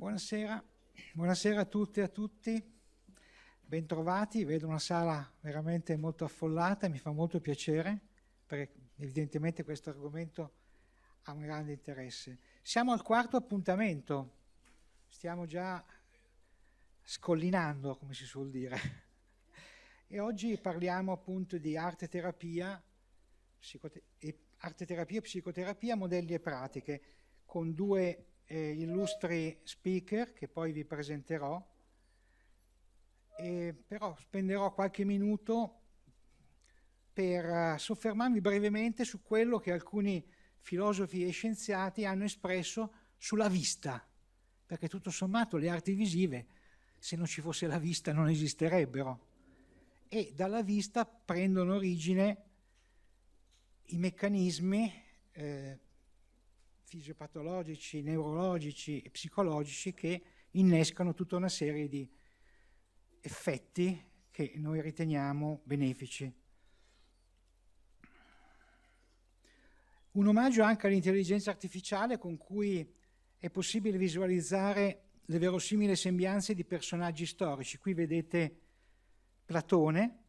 Buonasera, buonasera a tutte e a tutti, bentrovati. Vedo una sala veramente molto affollata e mi fa molto piacere, perché evidentemente questo argomento ha un grande interesse. Siamo al quarto appuntamento, stiamo già scollinando, come si suol dire, e oggi parliamo appunto di arte terapia e psicoterapia, modelli e pratiche, con due illustri speaker che poi vi presenterò, però spenderò qualche minuto per soffermarmi brevemente su quello che alcuni filosofi e scienziati hanno espresso sulla vista, perché tutto sommato le arti visive, se non ci fosse la vista, non esisterebbero, e dalla vista prendono origine i meccanismi fisiopatologici, neurologici e psicologici che innescano tutta una serie di effetti che noi riteniamo benefici. Un omaggio anche all'intelligenza artificiale con cui è possibile visualizzare le verosimili sembianze di personaggi storici. Qui vedete Platone,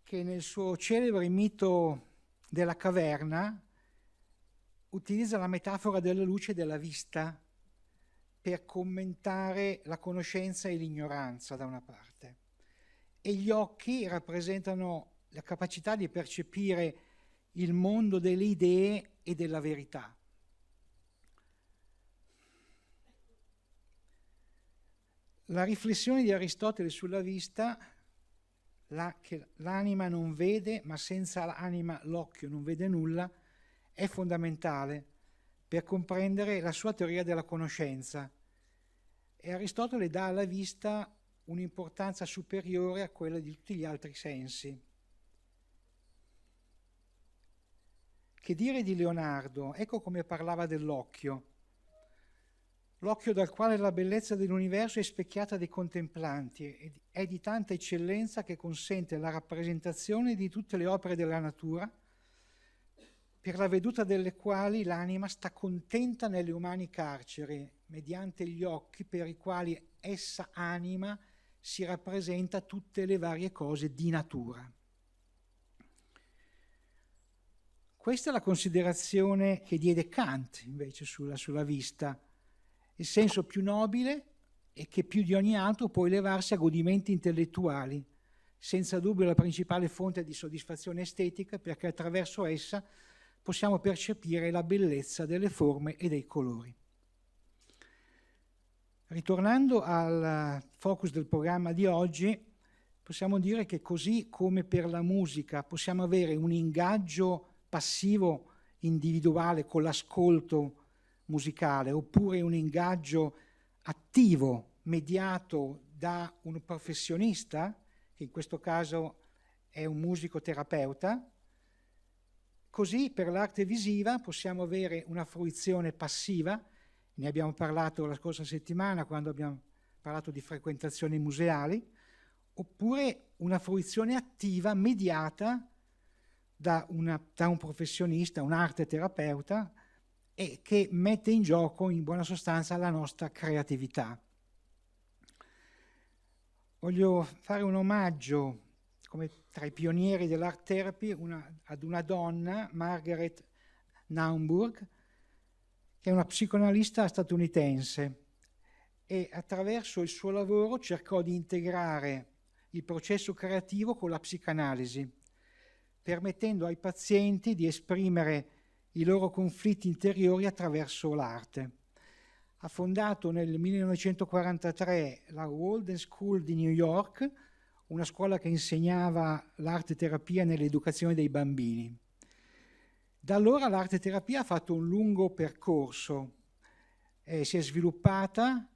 che nel suo celebre mito della caverna utilizza la metafora della luce e della vista per commentare la conoscenza e l'ignoranza da una parte, e gli occhi rappresentano la capacità di percepire il mondo delle idee e della verità. La riflessione di Aristotele sulla vista, che l'anima non vede, ma senza l'anima l'occhio non vede nulla, è fondamentale per comprendere la sua teoria della conoscenza, e Aristotele dà alla vista un'importanza superiore a quella di tutti gli altri sensi. Che dire di Leonardo? Ecco come parlava dell'occhio. L'occhio dal quale la bellezza dell'universo è specchiata dai contemplanti ed è di tanta eccellenza che consente la rappresentazione di tutte le opere della natura, per la veduta delle quali l'anima sta contenta nelle umani carceri, mediante gli occhi per i quali essa anima si rappresenta tutte le varie cose di natura. Questa è la considerazione che diede Kant invece sulla vista, il senso più nobile e che più di ogni altro può elevarsi a godimenti intellettuali, senza dubbio la principale fonte di soddisfazione estetica, perché attraverso essa possiamo percepire la bellezza delle forme e dei colori. Ritornando al focus del programma di oggi, possiamo dire che così come per la musica possiamo avere un ingaggio passivo individuale con l'ascolto musicale, oppure un ingaggio attivo mediato da un professionista, che in questo caso è un musicoterapeuta, così per l'arte visiva possiamo avere una fruizione passiva. Ne abbiamo parlato la scorsa settimana quando abbiamo parlato di frequentazioni museali, oppure una fruizione attiva mediata da un professionista, un arte terapeuta, e che mette in gioco in buona sostanza la nostra creatività. Voglio fare un omaggio, come tra i pionieri dell'art therapy, ad una donna, Margaret Naumburg, che è una psicoanalista statunitense, e attraverso il suo lavoro cercò di integrare il processo creativo con la psicanalisi, permettendo ai pazienti di esprimere i loro conflitti interiori attraverso l'arte. Ha fondato nel 1943 la Walden School di New York, una scuola che insegnava l'arte terapia nell'educazione dei bambini. Da allora l'arte terapia ha fatto un lungo percorso, si è sviluppata,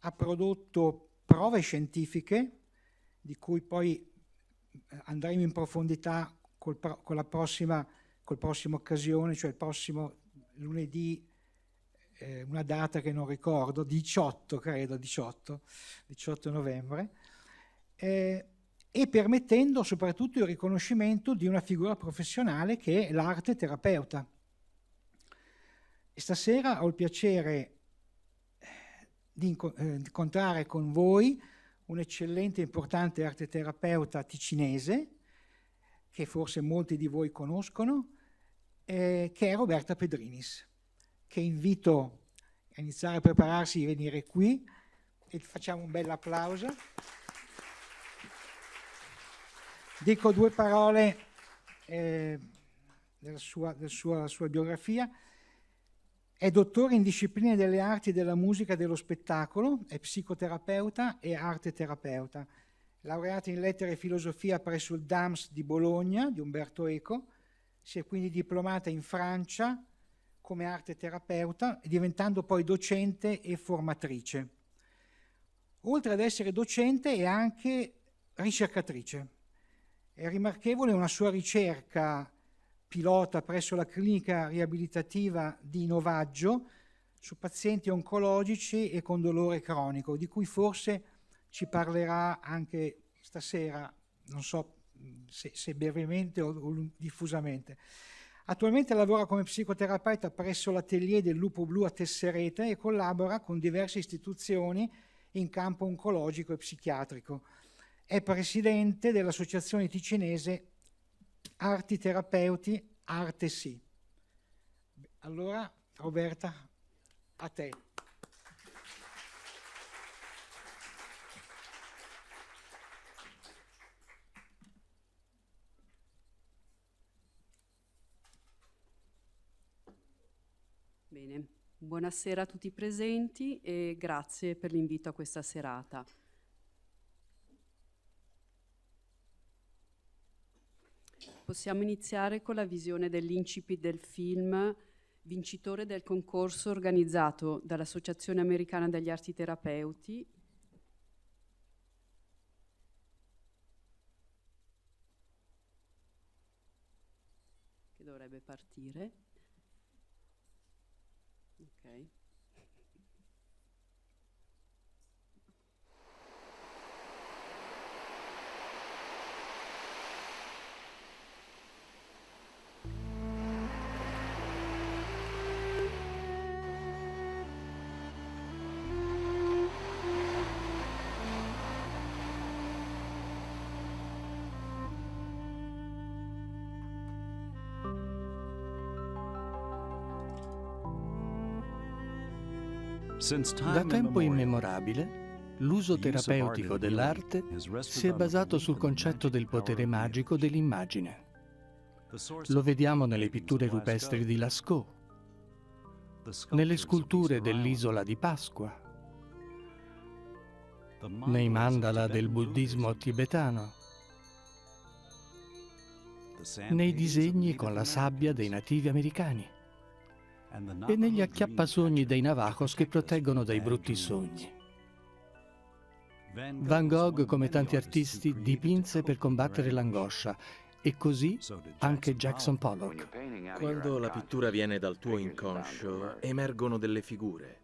ha prodotto prove scientifiche, di cui poi andremo in profondità col prossima occasione, cioè il prossimo lunedì, una data che non ricordo, 18 novembre, e permettendo soprattutto il riconoscimento di una figura professionale che è l'arte terapeuta. E stasera ho il piacere di incontrare con voi un eccellente e importante arteterapeuta ticinese, che forse molti di voi conoscono, che è Roberta Pedrinis, che invito a iniziare a prepararsi di venire qui e facciamo un bel applauso. Dico due parole della sua biografia. È dottore in discipline delle arti della musica e dello spettacolo, è psicoterapeuta e arteterapeuta. Laureata in lettere e filosofia presso il DAMS di Bologna, di Umberto Eco, si è quindi diplomata in Francia come arteterapeuta, diventando poi docente e formatrice. Oltre ad essere docente è anche ricercatrice. È rimarchevole una sua ricerca pilota presso la clinica riabilitativa di Novaggio su pazienti oncologici e con dolore cronico, di cui forse ci parlerà anche stasera, non so se brevemente o diffusamente. Attualmente lavora come psicoterapeuta presso l'atelier del Lupo Blu a Tesserete e collabora con diverse istituzioni in campo oncologico e psichiatrico. È presidente dell'associazione ticinese Arti Terapeuti Arte Sì. Allora, Roberta, a te. Bene, buonasera a tutti i presenti e grazie per l'invito a questa serata. Possiamo iniziare con la visione dell'incipit del film, vincitore del concorso organizzato dall'Associazione Americana degli Arti Terapeuti che dovrebbe partire. Ok. Da tempo immemorabile, l'uso terapeutico dell'arte si è basato sul concetto del potere magico dell'immagine. Lo vediamo nelle pitture rupestri di Lascaux, nelle sculture dell'isola di Pasqua, nei mandala del buddismo tibetano, nei disegni con la sabbia dei nativi americani e negli acchiappasogni dei Navajos che proteggono dai brutti sogni. Van Gogh, come tanti artisti, dipinse per combattere l'angoscia, e così anche Jackson Pollock. Quando la pittura viene dal tuo inconscio, emergono delle figure.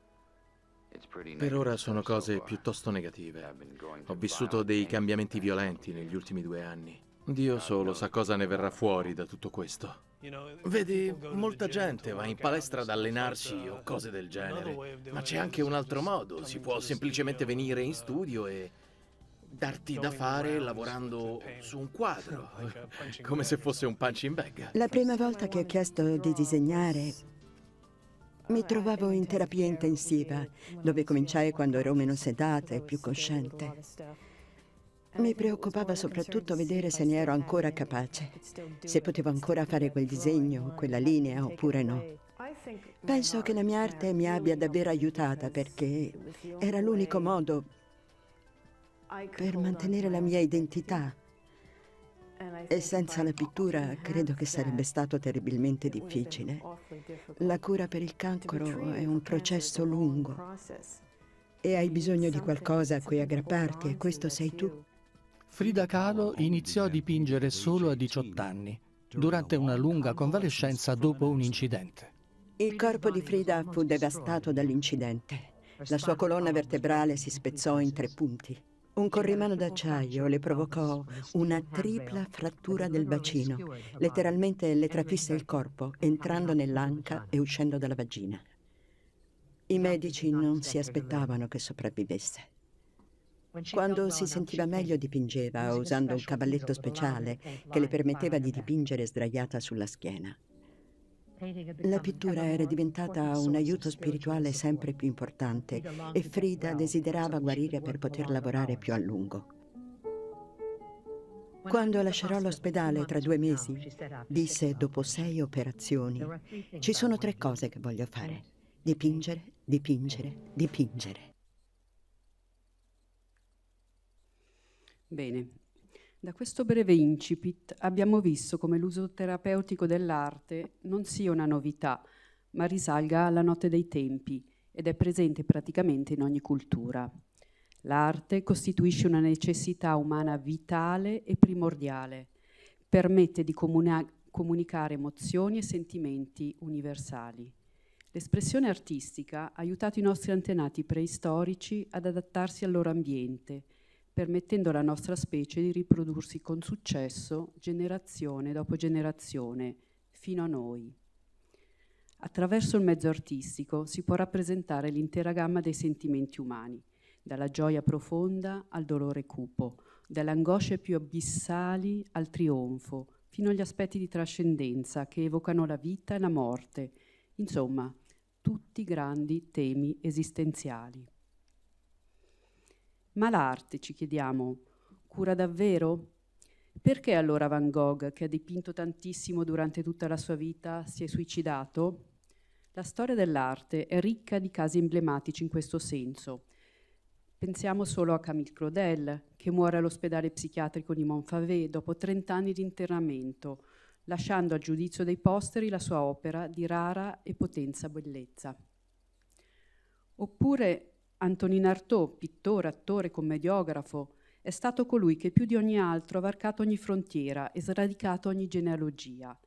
Per ora sono cose piuttosto negative. Ho vissuto dei cambiamenti violenti negli ultimi 2 anni. Dio solo sa cosa ne verrà fuori da tutto questo. Vedi, molta gente va in palestra ad allenarsi o cose del genere, ma c'è anche un altro modo. Si può semplicemente venire in studio e darti da fare lavorando su un quadro, come se fosse un punching bag. La prima volta che ho chiesto di disegnare, mi trovavo in terapia intensiva, dove cominciai quando ero meno sedata e più cosciente. Mi preoccupava soprattutto vedere se ne ero ancora capace, se potevo ancora fare quel disegno, quella linea oppure no. Penso che la mia arte mi abbia davvero aiutata perché era l'unico modo per mantenere la mia identità. E senza la pittura credo che sarebbe stato terribilmente difficile. La cura per il cancro è un processo lungo e hai bisogno di qualcosa a cui aggrapparti e questo sei tu. Frida Kahlo iniziò a dipingere solo a 18 anni, durante una lunga convalescenza dopo un incidente. Il corpo di Frida fu devastato dall'incidente. La sua colonna vertebrale si spezzò in 3 punti. Un corrimano d'acciaio le provocò una tripla frattura del bacino. Letteralmente le trafisse il corpo, entrando nell'anca e uscendo dalla vagina. I medici non si aspettavano che sopravvivesse. Quando si sentiva meglio dipingeva usando un cavalletto speciale che le permetteva di dipingere sdraiata sulla schiena. La pittura era diventata un aiuto spirituale sempre più importante e Frida desiderava guarire per poter lavorare più a lungo. Quando lascerò l'ospedale tra 2 mesi, disse dopo 6 operazioni, ci sono 3 cose che voglio fare: dipingere, dipingere, dipingere. Bene, da questo breve incipit abbiamo visto come l'uso terapeutico dell'arte non sia una novità, ma risalga alla notte dei tempi ed è presente praticamente in ogni cultura. L'arte costituisce una necessità umana vitale e primordiale, permette di comunicare emozioni e sentimenti universali. L'espressione artistica ha aiutato i nostri antenati preistorici ad adattarsi al loro ambiente, permettendo alla nostra specie di riprodursi con successo generazione dopo generazione, fino a noi. Attraverso il mezzo artistico si può rappresentare l'intera gamma dei sentimenti umani, dalla gioia profonda al dolore cupo, dalle angosce più abissali al trionfo, fino agli aspetti di trascendenza che evocano la vita e la morte, insomma, tutti grandi temi esistenziali. Ma l'arte, ci chiediamo, cura davvero? Perché allora Van Gogh, che ha dipinto tantissimo durante tutta la sua vita, si è suicidato? La storia dell'arte è ricca di casi emblematici in questo senso. Pensiamo solo a Camille Claudel, che muore all'ospedale psichiatrico di Montfavet dopo 30 anni di internamento, lasciando al giudizio dei posteri la sua opera di rara e potenza bellezza. Oppure Antonin Artaud, pittore, attore, commediografo, è stato colui che più di ogni altro ha varcato ogni frontiera e sradicato ogni genealogia.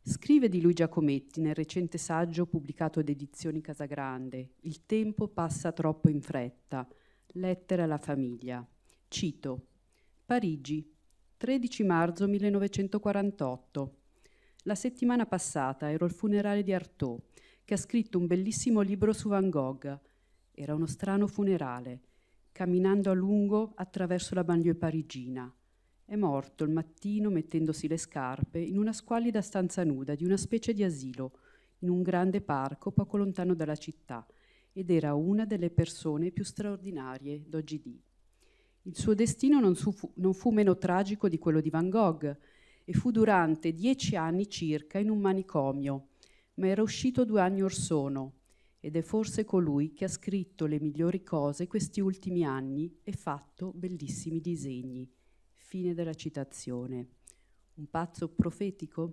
Scrive di lui Giacometti nel recente saggio pubblicato ad Edizioni Casagrande: «Il tempo passa troppo in fretta. Lettere alla famiglia». Cito: Parigi, 13 marzo 1948. La settimana passata ero al funerale di Artaud, che ha scritto un bellissimo libro su Van Gogh. Era uno strano funerale, camminando a lungo attraverso la banlieue parigina. È morto il mattino mettendosi le scarpe in una squallida stanza nuda di una specie di asilo, in un grande parco poco lontano dalla città, ed era una delle persone più straordinarie d'OGD. Il suo destino non fu meno tragico di quello di Van Gogh e fu durante 10 anni circa in un manicomio, ma era uscito 2 anni or sono, ed è forse colui che ha scritto le migliori cose questi ultimi anni e fatto bellissimi disegni. Fine della citazione. Un pazzo profetico?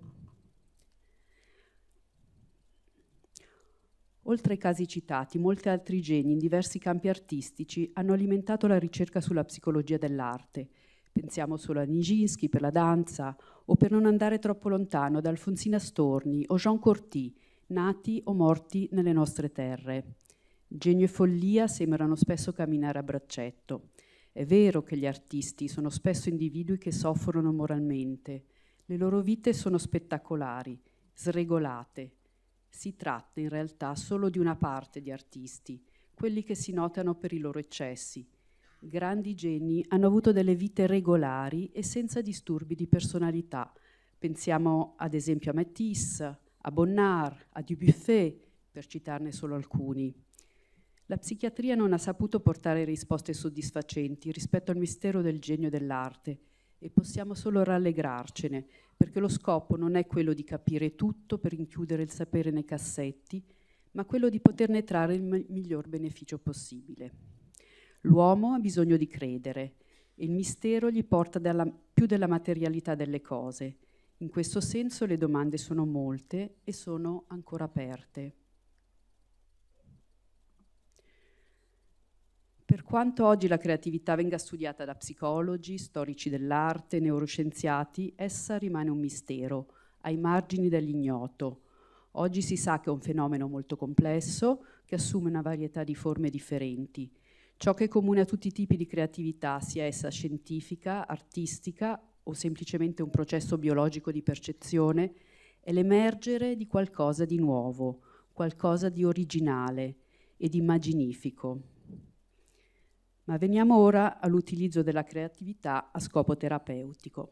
Oltre ai casi citati, molti altri geni in diversi campi artistici hanno alimentato la ricerca sulla psicologia dell'arte. Pensiamo solo a Nijinsky per la danza, o per non andare troppo lontano, ad Alfonsina Storni o Jean Corty, nati o morti nelle nostre terre. Genio e follia sembrano spesso camminare a braccetto. È vero che gli artisti sono spesso individui che soffrono moralmente. Le loro vite sono spettacolari, sregolate. Si tratta in realtà solo di una parte di artisti, quelli che si notano per i loro eccessi. Grandi geni hanno avuto delle vite regolari e senza disturbi di personalità. Pensiamo ad esempio a Matisse, a Bonnard, a Dubuffet, per citarne solo alcuni. La psichiatria non ha saputo portare risposte soddisfacenti rispetto al mistero del genio dell'arte e possiamo solo rallegrarcene, perché lo scopo non è quello di capire tutto per rinchiudere il sapere nei cassetti, ma quello di poterne trarre il miglior beneficio possibile. L'uomo ha bisogno di credere e il mistero gli porta più della materialità delle cose. In questo senso le domande sono molte e sono ancora aperte. Per quanto oggi la creatività venga studiata da psicologi, storici dell'arte, neuroscienziati, essa rimane un mistero, ai margini dell'ignoto. Oggi si sa che è un fenomeno molto complesso, che assume una varietà di forme differenti. Ciò che è comune a tutti i tipi di creatività, sia essa scientifica, artistica o semplicemente un processo biologico di percezione, è l'emergere di qualcosa di nuovo, qualcosa di originale, ed immaginifico. Ma veniamo ora all'utilizzo della creatività a scopo terapeutico.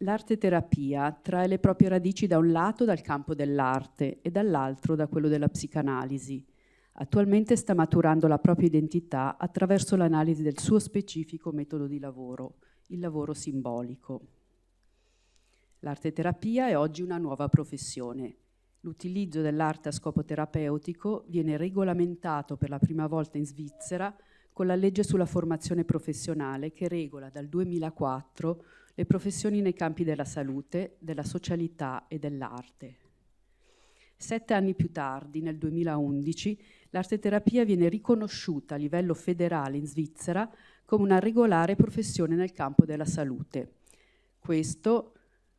L'arte terapia trae le proprie radici da un lato dal campo dell'arte e dall'altro da quello della psicanalisi. Attualmente sta maturando la propria identità attraverso l'analisi del suo specifico metodo di lavoro, il lavoro simbolico. L'arte terapia è oggi una nuova professione. L'utilizzo dell'arte a scopo terapeutico viene regolamentato per la prima volta in Svizzera con la legge sulla formazione professionale che regola dal 2004 le professioni nei campi della salute, della socialità e dell'arte. 7 anni più tardi, nel 2011, l'arte terapia viene riconosciuta a livello federale in Svizzera come una regolare professione nel campo della salute. Questo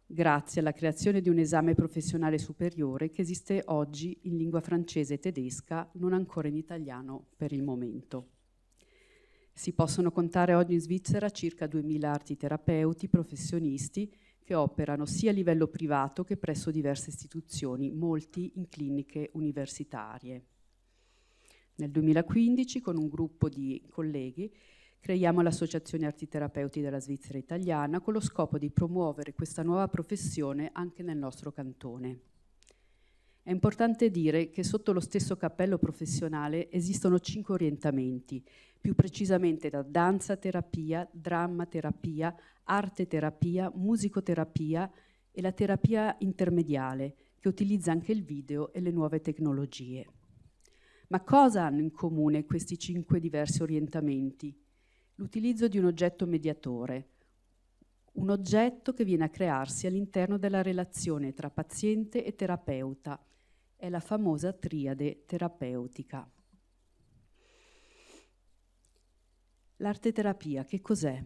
grazie alla creazione di un esame professionale superiore che esiste oggi in lingua francese e tedesca, non ancora in italiano per il momento. Si possono contare oggi in Svizzera circa 2000 artiterapeuti professionisti che operano sia a livello privato che presso diverse istituzioni, molti in cliniche universitarie. Nel 2015, con un gruppo di colleghi, creiamo l'Associazione Artiterapeuti della Svizzera Italiana con lo scopo di promuovere questa nuova professione anche nel nostro cantone. È importante dire che sotto lo stesso cappello professionale esistono 5 orientamenti, più precisamente da danza terapia, dramma terapia, arte terapia, musicoterapia e la terapia intermediale, che utilizza anche il video e le nuove tecnologie. Ma cosa hanno in comune questi 5 diversi orientamenti? L'utilizzo di un oggetto mediatore, un oggetto che viene a crearsi all'interno della relazione tra paziente e terapeuta. È la famosa triade terapeutica. L'arte terapia, che cos'è?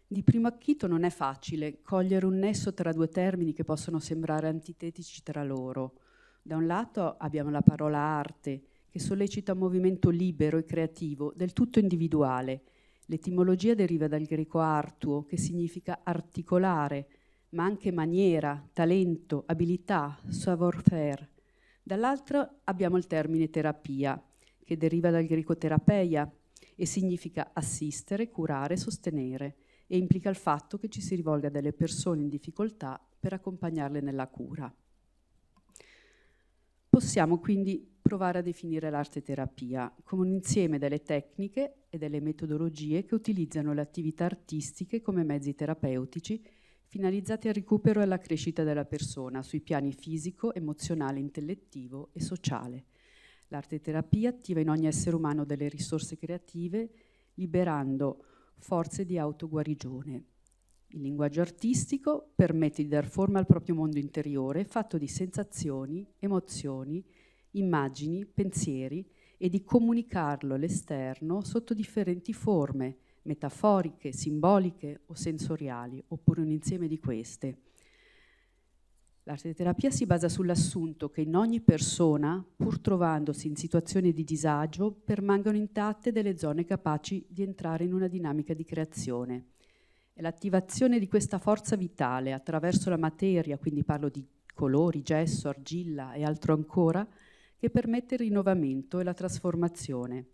Di primo acchito non è facile cogliere un nesso tra 2 termini che possono sembrare antitetici tra loro. Da un lato abbiamo la parola arte, che sollecita un movimento libero e creativo, del tutto individuale. L'etimologia deriva dal greco artuo, che significa articolare, ma anche maniera, talento, abilità, savoir-faire. Dall'altro abbiamo il termine terapia, che deriva dal greco terapeia e significa assistere, curare, sostenere, e implica il fatto che ci si rivolga a delle persone in difficoltà per accompagnarle nella cura. Possiamo quindi provare a definire l'arte terapia come un insieme delle tecniche e delle metodologie che utilizzano le attività artistiche come mezzi terapeutici finalizzati al recupero e alla crescita della persona sui piani fisico, emozionale, intellettivo e sociale. L'arte terapia attiva in ogni essere umano delle risorse creative, liberando forze di autoguarigione. Il linguaggio artistico permette di dar forma al proprio mondo interiore, fatto di sensazioni, emozioni, immagini, pensieri e di comunicarlo all'esterno sotto differenti forme, metaforiche, simboliche o sensoriali, oppure un insieme di queste. L'arte terapia si basa sull'assunto che in ogni persona, pur trovandosi in situazioni di disagio, permangano intatte delle zone capaci di entrare in una dinamica di creazione. È l'attivazione di questa forza vitale attraverso la materia, quindi parlo di colori, gesso, argilla e altro ancora, che permette il rinnovamento e la trasformazione.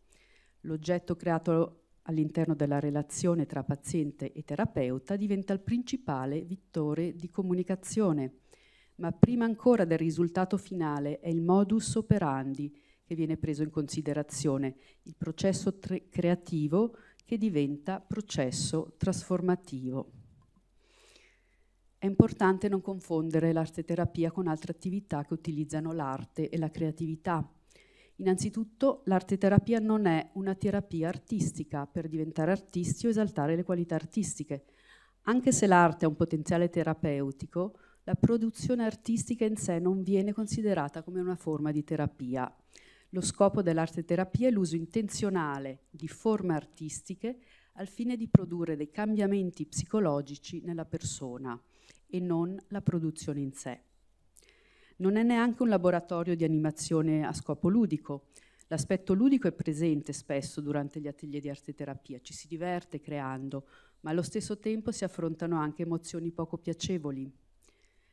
L'oggetto creato all'interno della relazione tra paziente e terapeuta diventa il principale vettore di comunicazione, ma prima ancora del risultato finale è il modus operandi che viene preso in considerazione, il processo creativo che diventa processo trasformativo. È importante non confondere l'arte terapia con altre attività che utilizzano l'arte e la creatività. Innanzitutto, l'arte terapia non è una terapia artistica per diventare artisti o esaltare le qualità artistiche. Anche se l'arte ha un potenziale terapeutico, la produzione artistica in sé non viene considerata come una forma di terapia. Lo scopo dell'arte terapia è l'uso intenzionale di forme artistiche al fine di produrre dei cambiamenti psicologici nella persona e non la produzione in sé. Non è neanche un laboratorio di animazione a scopo ludico. L'aspetto ludico è presente spesso durante gli atelier di arte terapia, ci si diverte creando, ma allo stesso tempo si affrontano anche emozioni poco piacevoli.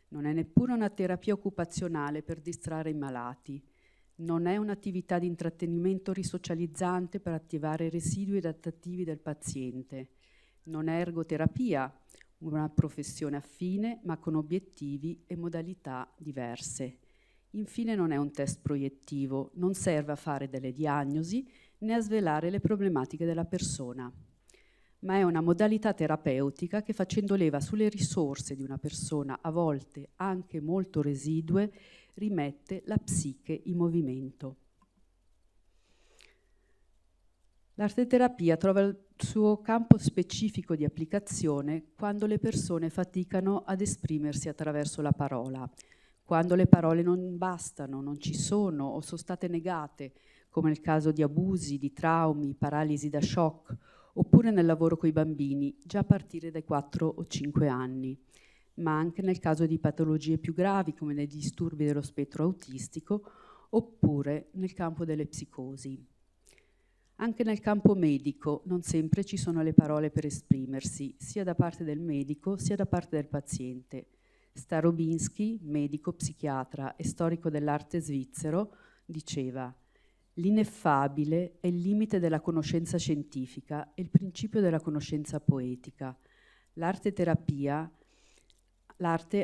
Non è neppure una terapia occupazionale per distrarre i malati. Non è un'attività di intrattenimento risocializzante per attivare i residui adattativi del paziente. Non è ergoterapia, una professione affine ma con obiettivi e modalità diverse. Infine non è un test proiettivo, non serve a fare delle diagnosi né a svelare le problematiche della persona, ma è una modalità terapeutica che, facendo leva sulle risorse di una persona, a volte anche molto residue, rimette la psiche in movimento. L'arteterapia trova il suo campo specifico di applicazione quando le persone faticano ad esprimersi attraverso la parola, quando le parole non bastano, non ci sono o sono state negate, come nel caso di abusi, di traumi, paralisi da shock, oppure nel lavoro con i bambini, già a partire dai 4 o 5 anni, ma anche nel caso di patologie più gravi come nei disturbi dello spettro autistico, oppure nel campo delle psicosi. Anche nel campo medico non sempre ci sono le parole per esprimersi, sia da parte del medico sia da parte del paziente. Starobinsky, medico, psichiatra e storico dell'arte svizzero, diceva: l'ineffabile è il limite della conoscenza scientifica e il principio della conoscenza poetica. L'arte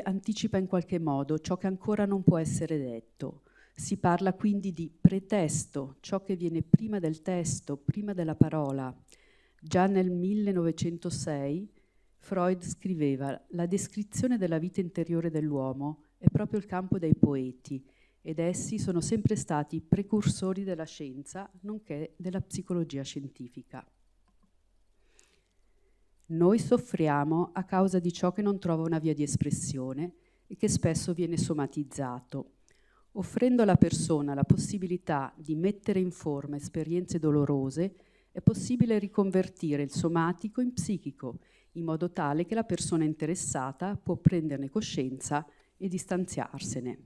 anticipa in qualche modo ciò che ancora non può essere detto. Si parla quindi di pretesto, ciò che viene prima del testo, prima della parola. Già nel 1906 Freud scriveva: la descrizione della vita interiore dell'uomo è proprio il campo dei poeti, ed essi sono sempre stati precursori della scienza, nonché della psicologia scientifica. Noi soffriamo a causa di ciò che non trova una via di espressione e che spesso viene somatizzato. Offrendo alla persona la possibilità di mettere in forma esperienze dolorose, è possibile riconvertire il somatico in psichico, in modo tale che la persona interessata può prenderne coscienza e distanziarsene.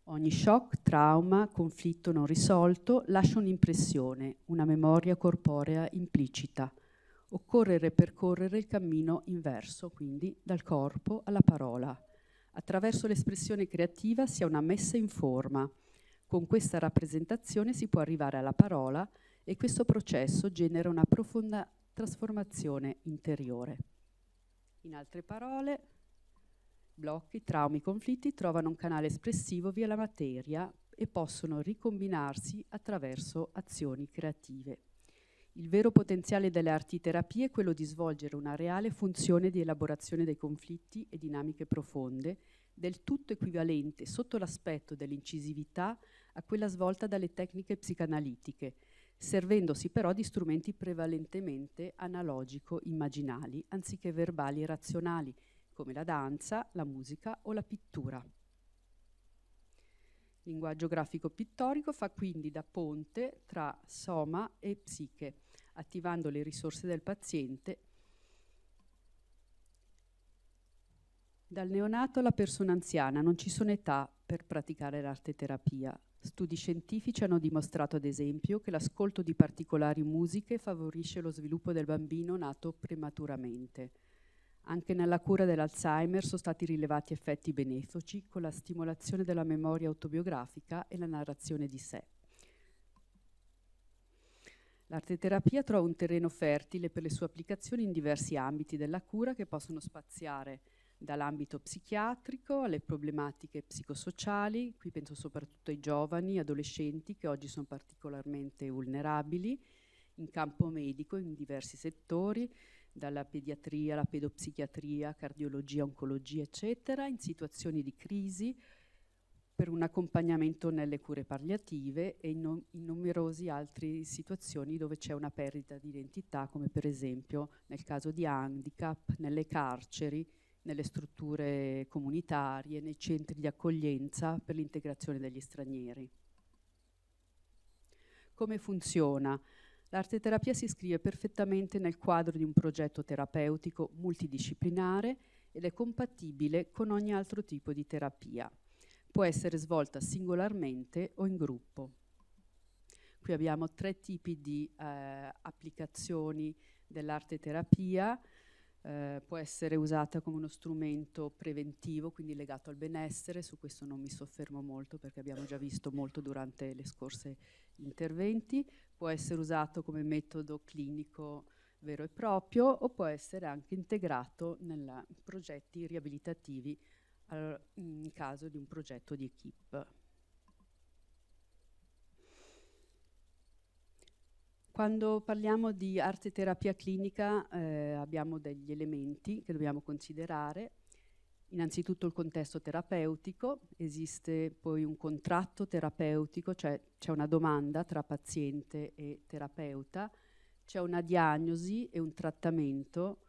Ogni shock, trauma, conflitto non risolto lascia un'impressione, una memoria corporea implicita. Occorre ripercorrere il cammino inverso, quindi dal corpo alla parola. Attraverso l'espressione creativa si ha una messa in forma. Con questa rappresentazione si può arrivare alla parola e questo processo genera una profonda trasformazione interiore. In altre parole, blocchi, traumi, conflitti trovano un canale espressivo via la materia e possono ricombinarsi attraverso azioni creative. Il vero potenziale delle artiterapie è quello di svolgere una reale funzione di elaborazione dei conflitti e dinamiche profonde, del tutto equivalente sotto l'aspetto dell'incisività a quella svolta dalle tecniche psicanalitiche, servendosi però di strumenti prevalentemente analogico-immaginali, anziché verbali e razionali, come la danza, la musica o la pittura. Il linguaggio grafico-pittorico fa quindi da ponte tra soma e psiche, attivando le risorse del paziente. Dal neonato alla persona anziana non ci sono età per praticare l'arteterapia. Studi scientifici hanno dimostrato, ad esempio, che l'ascolto di particolari musiche favorisce lo sviluppo del bambino nato prematuramente. Anche nella cura dell'Alzheimer sono stati rilevati effetti benefici con la stimolazione della memoria autobiografica e la narrazione di sé. L'arteterapia trova un terreno fertile per le sue applicazioni in diversi ambiti della cura che possono spaziare dall'ambito psichiatrico alle problematiche psicosociali, qui penso soprattutto ai giovani, adolescenti che oggi sono particolarmente vulnerabili, in campo medico in diversi settori, dalla pediatria alla pedopsichiatria, cardiologia, oncologia, eccetera, in situazioni di crisi, per un accompagnamento nelle cure palliative e in numerose altre situazioni dove c'è una perdita di identità, come per esempio nel caso di handicap, nelle carceri, nelle strutture comunitarie, nei centri di accoglienza per l'integrazione degli stranieri. Come funziona? L'arteterapia si iscrive perfettamente nel quadro di un progetto terapeutico multidisciplinare ed è compatibile con ogni altro tipo di terapia. Può essere svolta singolarmente o in gruppo. Qui abbiamo 3 tipi di applicazioni dell'arteterapia. può essere usata come uno strumento preventivo, quindi legato al benessere. Su questo non mi soffermo molto perché abbiamo già visto molto durante le scorse interventi. Può essere usato come metodo clinico vero e proprio, o può essere anche integrato nei progetti riabilitativi in caso di un progetto di equip. Quando parliamo di arte terapia clinica abbiamo degli elementi che dobbiamo considerare. Innanzitutto il contesto terapeutico, esiste poi un contratto terapeutico, cioè c'è una domanda tra paziente e terapeuta, c'è una diagnosi e un trattamento,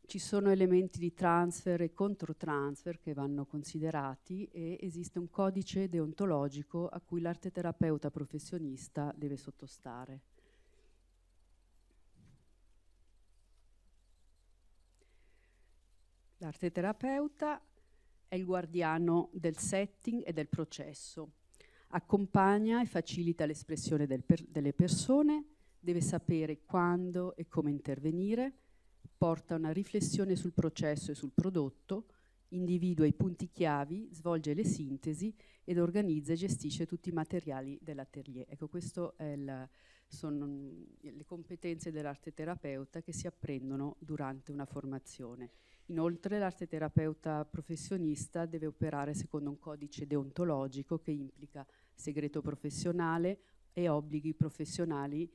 ci sono elementi di transfer e controtransfer che vanno considerati e esiste un codice deontologico a cui l'arte terapeuta professionista deve sottostare. L'arte terapeuta è il guardiano del setting e del processo, accompagna e facilita l'espressione delle persone, deve sapere quando e come intervenire, porta una riflessione sul processo e sul prodotto, individua i punti chiavi, svolge le sintesi ed organizza e gestisce tutti i materiali dell'atelier. Ecco, queste sono le competenze dell'arte terapeuta che si apprendono durante una formazione. Inoltre l'arte terapeuta professionista deve operare secondo un codice deontologico che implica segreto professionale e obblighi professionali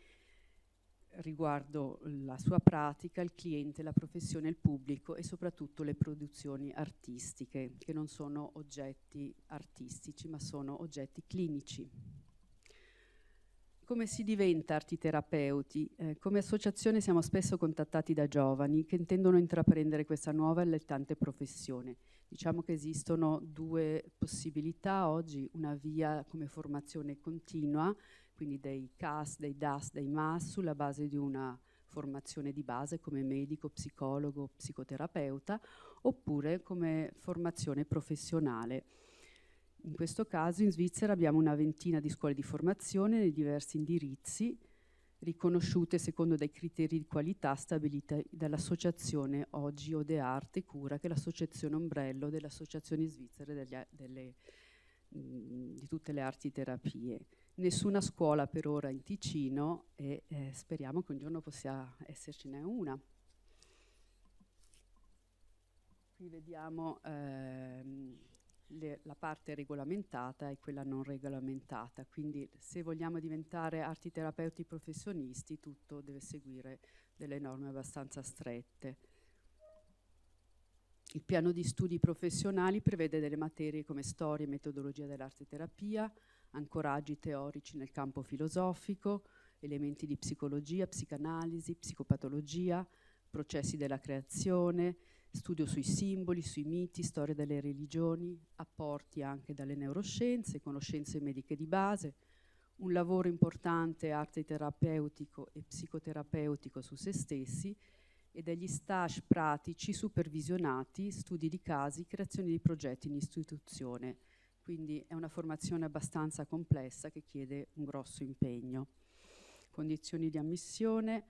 riguardo la sua pratica, il cliente, la professione, il pubblico e soprattutto le produzioni artistiche, che non sono oggetti artistici ma sono oggetti clinici. Come si diventa artiterapeuti? Come associazione siamo spesso contattati da giovani che intendono intraprendere questa nuova e allettante professione. Diciamo che esistono due possibilità oggi, una via come formazione continua, quindi dei CAS, dei DAS, dei MAS, sulla base di una formazione di base come medico, psicologo, psicoterapeuta, oppure come formazione professionale. In questo caso in Svizzera abbiamo una ventina di scuole di formazione nei diversi indirizzi, riconosciute secondo dei criteri di qualità stabiliti dall'associazione Oggi Ode Arte Cura, che è l'associazione ombrello delle associazioni svizzere di tutte le arti terapie. Nessuna scuola per ora in Ticino e speriamo che un giorno possa essercene una. Qui vediamo la parte regolamentata e quella non regolamentata, quindi se vogliamo diventare artiterapeuti professionisti tutto deve seguire delle norme abbastanza strette. Il piano di studi professionali prevede delle materie come storia e metodologia dell'arte terapia, ancoraggi teorici nel campo filosofico, elementi di psicologia, psicanalisi, psicopatologia, processi della creazione, studio sui simboli, sui miti, storia delle religioni, apporti anche dalle neuroscienze, conoscenze mediche di base, un lavoro importante arte terapeutico e psicoterapeutico su se stessi e degli stage pratici supervisionati, studi di casi, creazione di progetti in istituzione. Quindi è una formazione abbastanza complessa che chiede un grosso impegno. Condizioni di ammissione.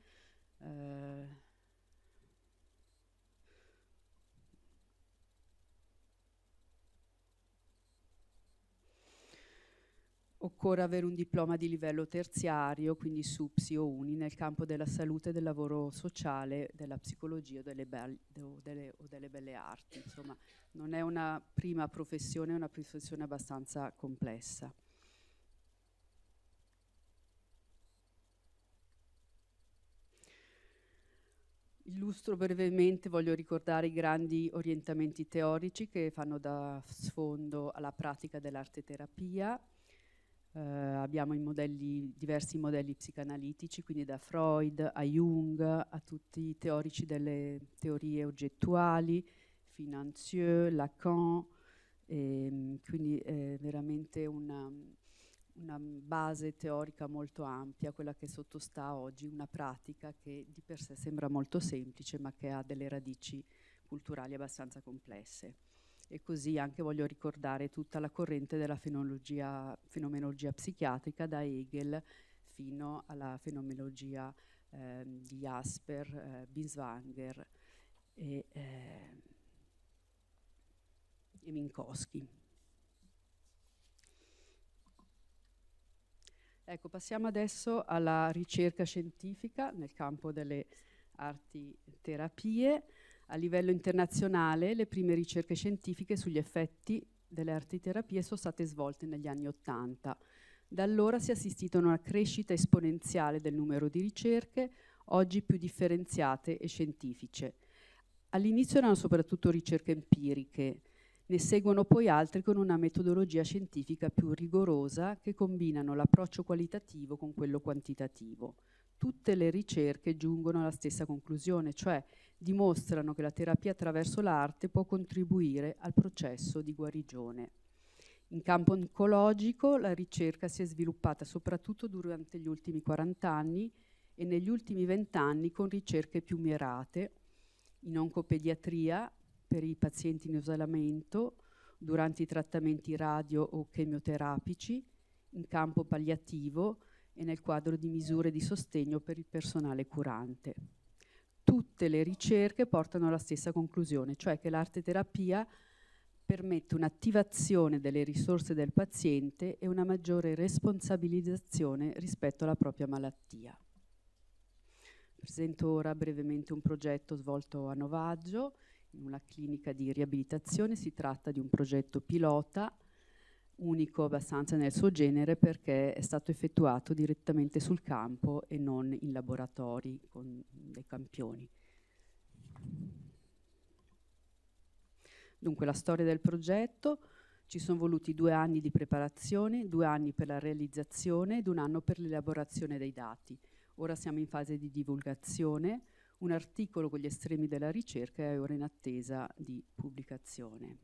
Occorre avere un diploma di livello terziario, quindi SUPSI o UNI, nel campo della salute, del lavoro sociale, della psicologia o delle belle arti. Insomma, non è una prima professione, è una professione abbastanza complessa. Illustro brevemente, voglio ricordare i grandi orientamenti teorici che fanno da sfondo alla pratica dell'arte terapia. Abbiamo diversi modelli psicanalitici, quindi da Freud a Jung, a tutti i teorici delle teorie oggettuali, Financieux, Lacan, quindi veramente una base teorica molto ampia, quella che sottostà oggi, una pratica che di per sé sembra molto semplice ma che ha delle radici culturali abbastanza complesse. E così anche voglio ricordare tutta la corrente della fenomenologia psichiatrica da Hegel fino alla fenomenologia di Jasper, Binswanger e Minkowski. Ecco, passiamo adesso alla ricerca scientifica nel campo delle arti terapie. A livello internazionale le prime ricerche scientifiche sugli effetti delle arti terapie sono state svolte negli anni '80. Da allora si è assistito a una crescita esponenziale del numero di ricerche, oggi più differenziate e scientifiche. All'inizio erano soprattutto ricerche empiriche, ne seguono poi altre con una metodologia scientifica più rigorosa che combinano l'approccio qualitativo con quello quantitativo. Tutte le ricerche giungono alla stessa conclusione, cioè dimostrano che la terapia attraverso l'arte può contribuire al processo di guarigione. In campo oncologico la ricerca si è sviluppata soprattutto durante gli ultimi 40 anni e negli ultimi 20 anni con ricerche più mirate in oncopediatria per i pazienti in isolamento, durante i trattamenti radio o chemioterapici, in campo palliativo e nel quadro di misure di sostegno per il personale curante. Tutte le ricerche portano alla stessa conclusione, cioè che l'arte terapia permette un'attivazione delle risorse del paziente e una maggiore responsabilizzazione rispetto alla propria malattia. Presento ora brevemente un progetto svolto a Novaggio, in una clinica di riabilitazione. Si tratta di un progetto pilota, unico abbastanza nel suo genere perché è stato effettuato direttamente sul campo e non in laboratori con dei campioni. Dunque, la storia del progetto: ci sono voluti 2 anni di preparazione, 2 anni per la realizzazione ed 1 anno per l'elaborazione dei dati. Ora siamo in fase di divulgazione. Un articolo con gli estremi della ricerca è ora in attesa di pubblicazione.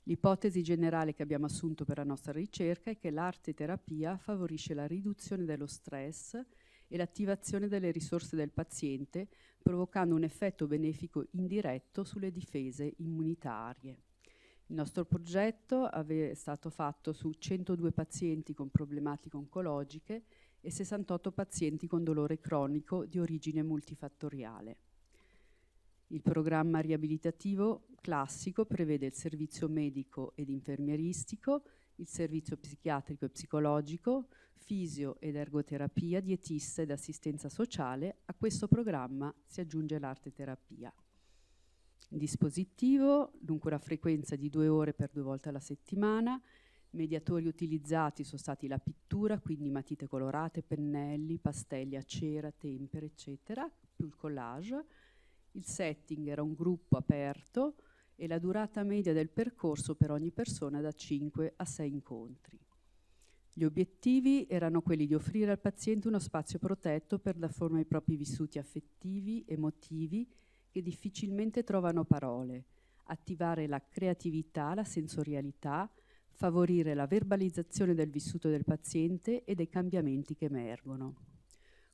L'ipotesi generale che abbiamo assunto per la nostra ricerca è che l'arte terapia favorisce la riduzione dello stress e l'attivazione delle risorse del paziente, provocando un effetto benefico indiretto sulle difese immunitarie. Il nostro progetto è stato fatto su 102 pazienti con problematiche oncologiche e 68 pazienti con dolore cronico di origine multifattoriale. Il programma riabilitativo classico prevede il servizio medico ed infermieristico, il servizio psichiatrico e psicologico, fisio ed ergoterapia, dietista ed assistenza sociale. A questo programma si aggiunge l'arte terapia. Il dispositivo, dunque una frequenza di 2 ore per 2 volte alla settimana. Mediatori utilizzati sono stati la pittura, quindi matite colorate, pennelli, pastelli a cera, tempere, eccetera, più il collage. Il setting era un gruppo aperto e la durata media del percorso per ogni persona da 5 a 6 incontri. Gli obiettivi erano quelli di offrire al paziente uno spazio protetto per dar forma ai propri vissuti affettivi, emotivi, che difficilmente trovano parole, attivare la creatività, la sensorialità, favorire la verbalizzazione del vissuto del paziente e dei cambiamenti che emergono.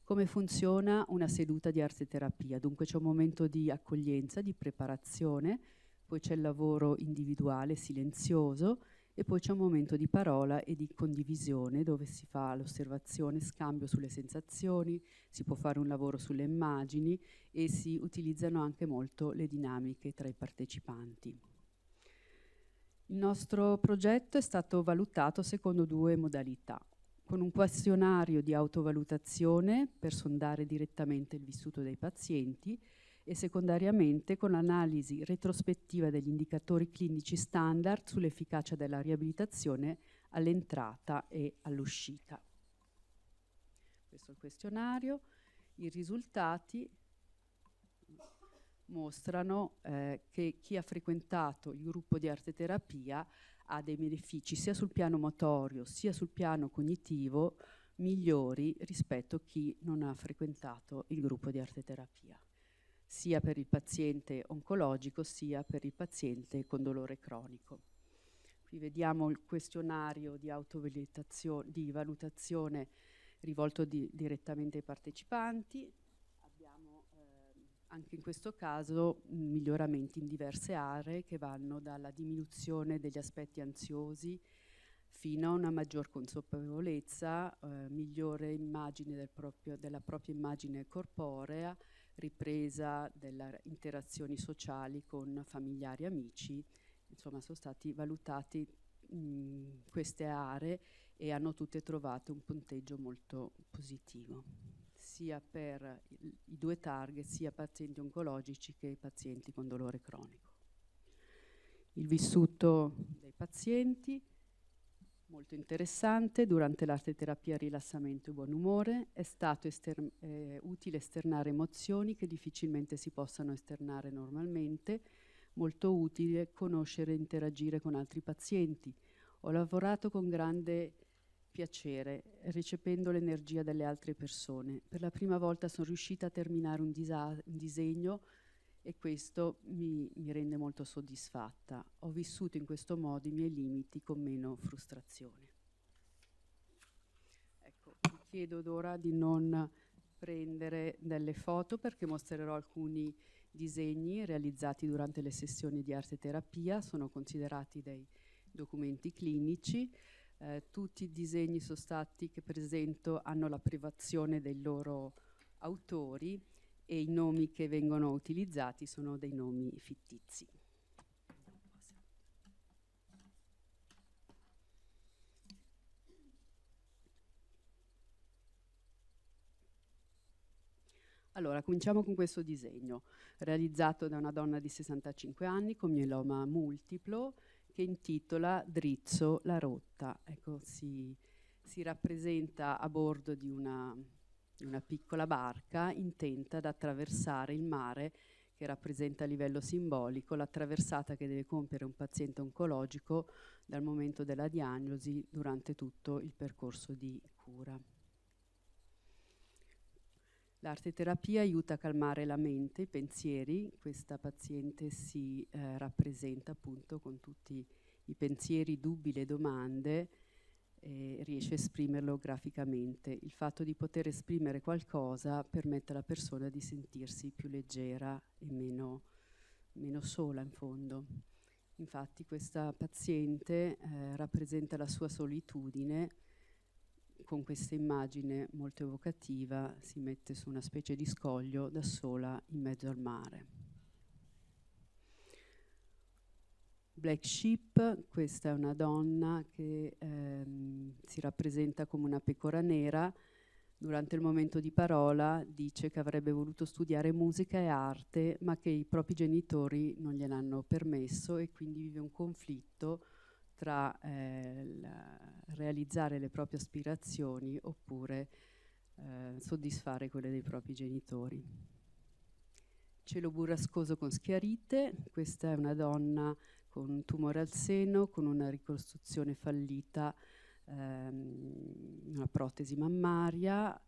Come funziona una seduta di arte terapia? Dunque c'è un momento di accoglienza, di preparazione, poi c'è il lavoro individuale, silenzioso, e poi c'è un momento di parola e di condivisione dove si fa l'osservazione, scambio sulle sensazioni, si può fare un lavoro sulle immagini e si utilizzano anche molto le dinamiche tra i partecipanti. Il nostro progetto è stato valutato secondo 2 modalità, con un questionario di autovalutazione per sondare direttamente il vissuto dei pazienti e secondariamente con l'analisi retrospettiva degli indicatori clinici standard sull'efficacia della riabilitazione all'entrata e all'uscita. Questo è il questionario. I risultati mostrano che chi ha frequentato il gruppo di arte terapia ha dei benefici sia sul piano motorio sia sul piano cognitivo migliori rispetto a chi non ha frequentato il gruppo di arte terapia, sia per il paziente oncologico sia per il paziente con dolore cronico. Qui vediamo il questionario di valutazione rivolto direttamente ai partecipanti. Anche in questo caso miglioramenti in diverse aree che vanno dalla diminuzione degli aspetti ansiosi fino a una maggior consapevolezza, migliore immagine della propria immagine corporea, ripresa delle interazioni sociali con familiari e amici. Insomma, sono stati valutati queste aree e hanno tutte trovato un punteggio molto positivo, sia per i due target, sia pazienti oncologici che pazienti con dolore cronico. Il vissuto dei pazienti, molto interessante. Durante l'arteterapia rilassamento e buon umore è stato utile esternare emozioni che difficilmente si possano esternare normalmente. Molto utile conoscere e interagire con altri pazienti. Ho lavorato con grande piacere, recependo l'energia delle altre persone. Per la prima volta sono riuscita a terminare un disegno e questo mi rende molto soddisfatta. Ho vissuto in questo modo i miei limiti con meno frustrazione. Ecco, vi chiedo d'ora di non prendere delle foto perché mostrerò alcuni disegni realizzati durante le sessioni di arteterapia, sono considerati dei documenti clinici. Tutti i disegni che presento hanno l'approvazione dei loro autori e i nomi che vengono utilizzati sono dei nomi fittizi. Allora, cominciamo con questo disegno, realizzato da una donna di 65 anni con mieloma multiplo, che intitola Drizzo la rotta. Ecco, si rappresenta a bordo di una piccola barca intenta ad attraversare il mare, che rappresenta a livello simbolico la traversata che deve compiere un paziente oncologico dal momento della diagnosi durante tutto il percorso di cura. L'arteterapia aiuta a calmare la mente, i pensieri. Questa paziente si rappresenta appunto con tutti i pensieri, dubbi, le domande, e riesce a esprimerlo graficamente. Il fatto di poter esprimere qualcosa permette alla persona di sentirsi più leggera e meno sola in fondo. Infatti questa paziente rappresenta la sua solitudine. Con questa immagine molto evocativa si mette su una specie di scoglio da sola in mezzo al mare. Black Sheep, questa è una donna che si rappresenta come una pecora nera. Durante il momento di parola dice che avrebbe voluto studiare musica e arte, ma che i propri genitori non gliel'hanno permesso e quindi vive un conflitto tra realizzare le proprie aspirazioni oppure soddisfare quelle dei propri genitori. Cielo burrascoso con schiarite, questa è una donna con un tumore al seno, con una ricostruzione fallita, una protesi mammaria,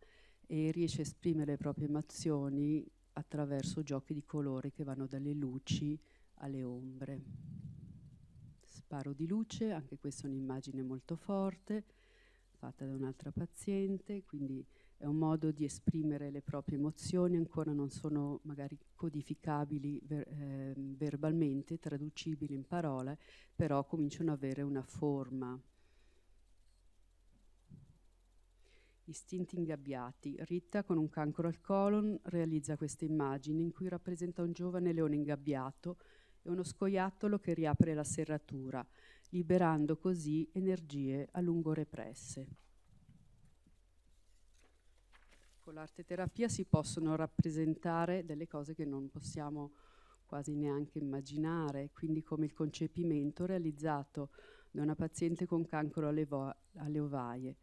e riesce a esprimere le proprie emozioni attraverso giochi di colore che vanno dalle luci alle ombre. Sparo di luce, anche questa è un'immagine molto forte, fatta da un'altra paziente, quindi è un modo di esprimere le proprie emozioni, ancora non sono magari codificabili verbalmente, traducibili in parole, però cominciano ad avere una forma. Istinti ingabbiati. Rita, con un cancro al colon, realizza queste immagini in cui rappresenta un giovane leone ingabbiato e uno scoiattolo che riapre la serratura, liberando così energie a lungo represse. Con l'arteterapia si possono rappresentare delle cose che non possiamo quasi neanche immaginare, quindi come il concepimento realizzato da una paziente con cancro alle ovaie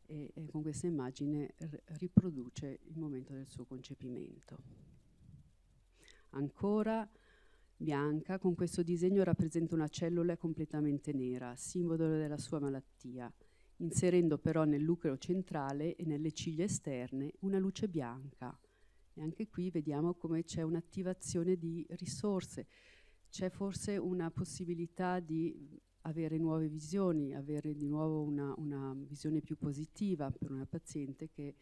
e con questa immagine riproduce il momento del suo concepimento. Ancora Bianca, con questo disegno rappresenta una cellula completamente nera, simbolo della sua malattia, inserendo però nel nucleo centrale e nelle ciglia esterne una luce bianca. E anche qui vediamo come c'è un'attivazione di risorse, c'è forse una possibilità di avere nuove visioni, avere di nuovo una visione più positiva per una paziente che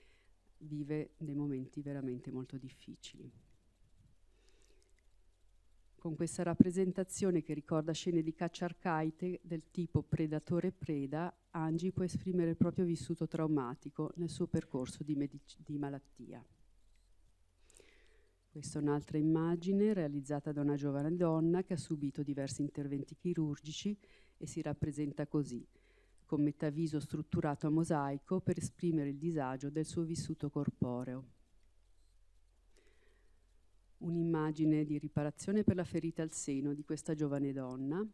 vive dei momenti veramente molto difficili. Con questa rappresentazione che ricorda scene di caccia arcaiche del tipo predatore-preda, Angie può esprimere il proprio vissuto traumatico nel suo percorso di malattia. Questa è un'altra immagine realizzata da una giovane donna che ha subito diversi interventi chirurgici e si rappresenta così, con metaviso strutturato a mosaico per esprimere il disagio del suo vissuto corporeo. Un'immagine di riparazione per la ferita al seno di questa giovane donna.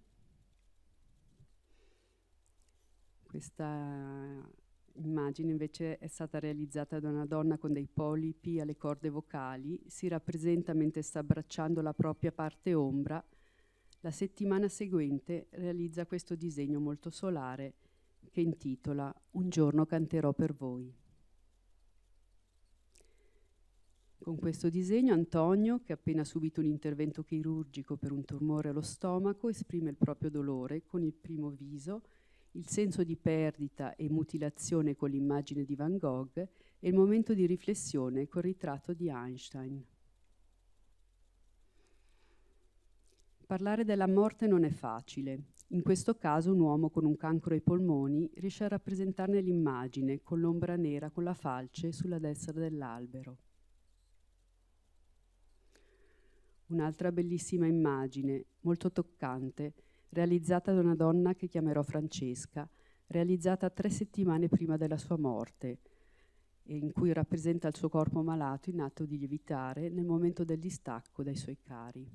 Questa immagine invece è stata realizzata da una donna con dei polipi alle corde vocali, si rappresenta mentre sta abbracciando la propria parte ombra. La settimana seguente realizza questo disegno molto solare che intitola Un giorno canterò per voi. Con questo disegno Antonio, che ha appena subito un intervento chirurgico per un tumore allo stomaco, esprime il proprio dolore con il primo viso, il senso di perdita e mutilazione con l'immagine di Van Gogh e il momento di riflessione col ritratto di Einstein. Parlare della morte non è facile. In questo caso un uomo con un cancro ai polmoni riesce a rappresentarne l'immagine con l'ombra nera con la falce sulla destra dell'albero. Un'altra bellissima immagine, molto toccante, realizzata da una donna che chiamerò Francesca, realizzata 3 settimane prima della sua morte, e in cui rappresenta il suo corpo malato in atto di lievitare nel momento del distacco dai suoi cari.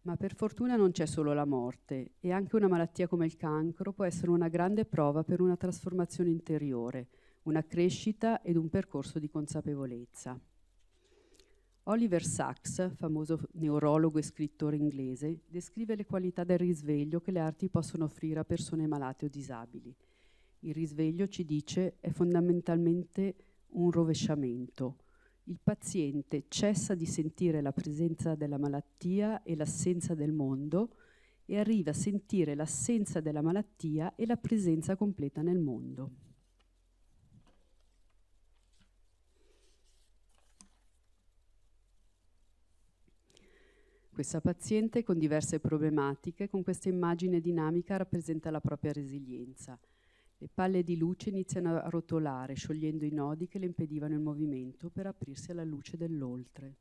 Ma per fortuna non c'è solo la morte, e anche una malattia come il cancro può essere una grande prova per una trasformazione interiore, una crescita ed un percorso di consapevolezza. Oliver Sacks, famoso neurologo e scrittore inglese, descrive le qualità del risveglio che le arti possono offrire a persone malate o disabili. Il risveglio, ci dice, è fondamentalmente un rovesciamento. Il paziente cessa di sentire la presenza della malattia e l'assenza del mondo e arriva a sentire l'assenza della malattia e la presenza completa nel mondo. Questa paziente con diverse problematiche, con questa immagine dinamica rappresenta la propria resilienza. Le palle di luce iniziano a rotolare, sciogliendo i nodi che le impedivano il movimento per aprirsi alla luce dell'oltre.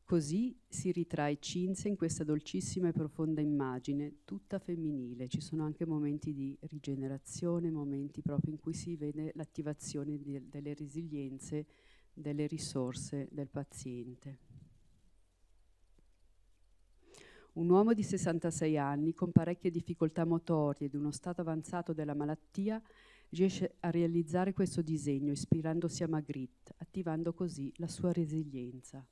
Così si ritrae Cinzia in questa dolcissima e profonda immagine, tutta femminile. Ci sono anche momenti di rigenerazione, momenti proprio in cui si vede l'attivazione delle resilienze, delle risorse del paziente. Un uomo di 66 anni con parecchie difficoltà motorie ed uno stato avanzato della malattia riesce a realizzare questo disegno ispirandosi a Magritte, attivando così la sua resilienza.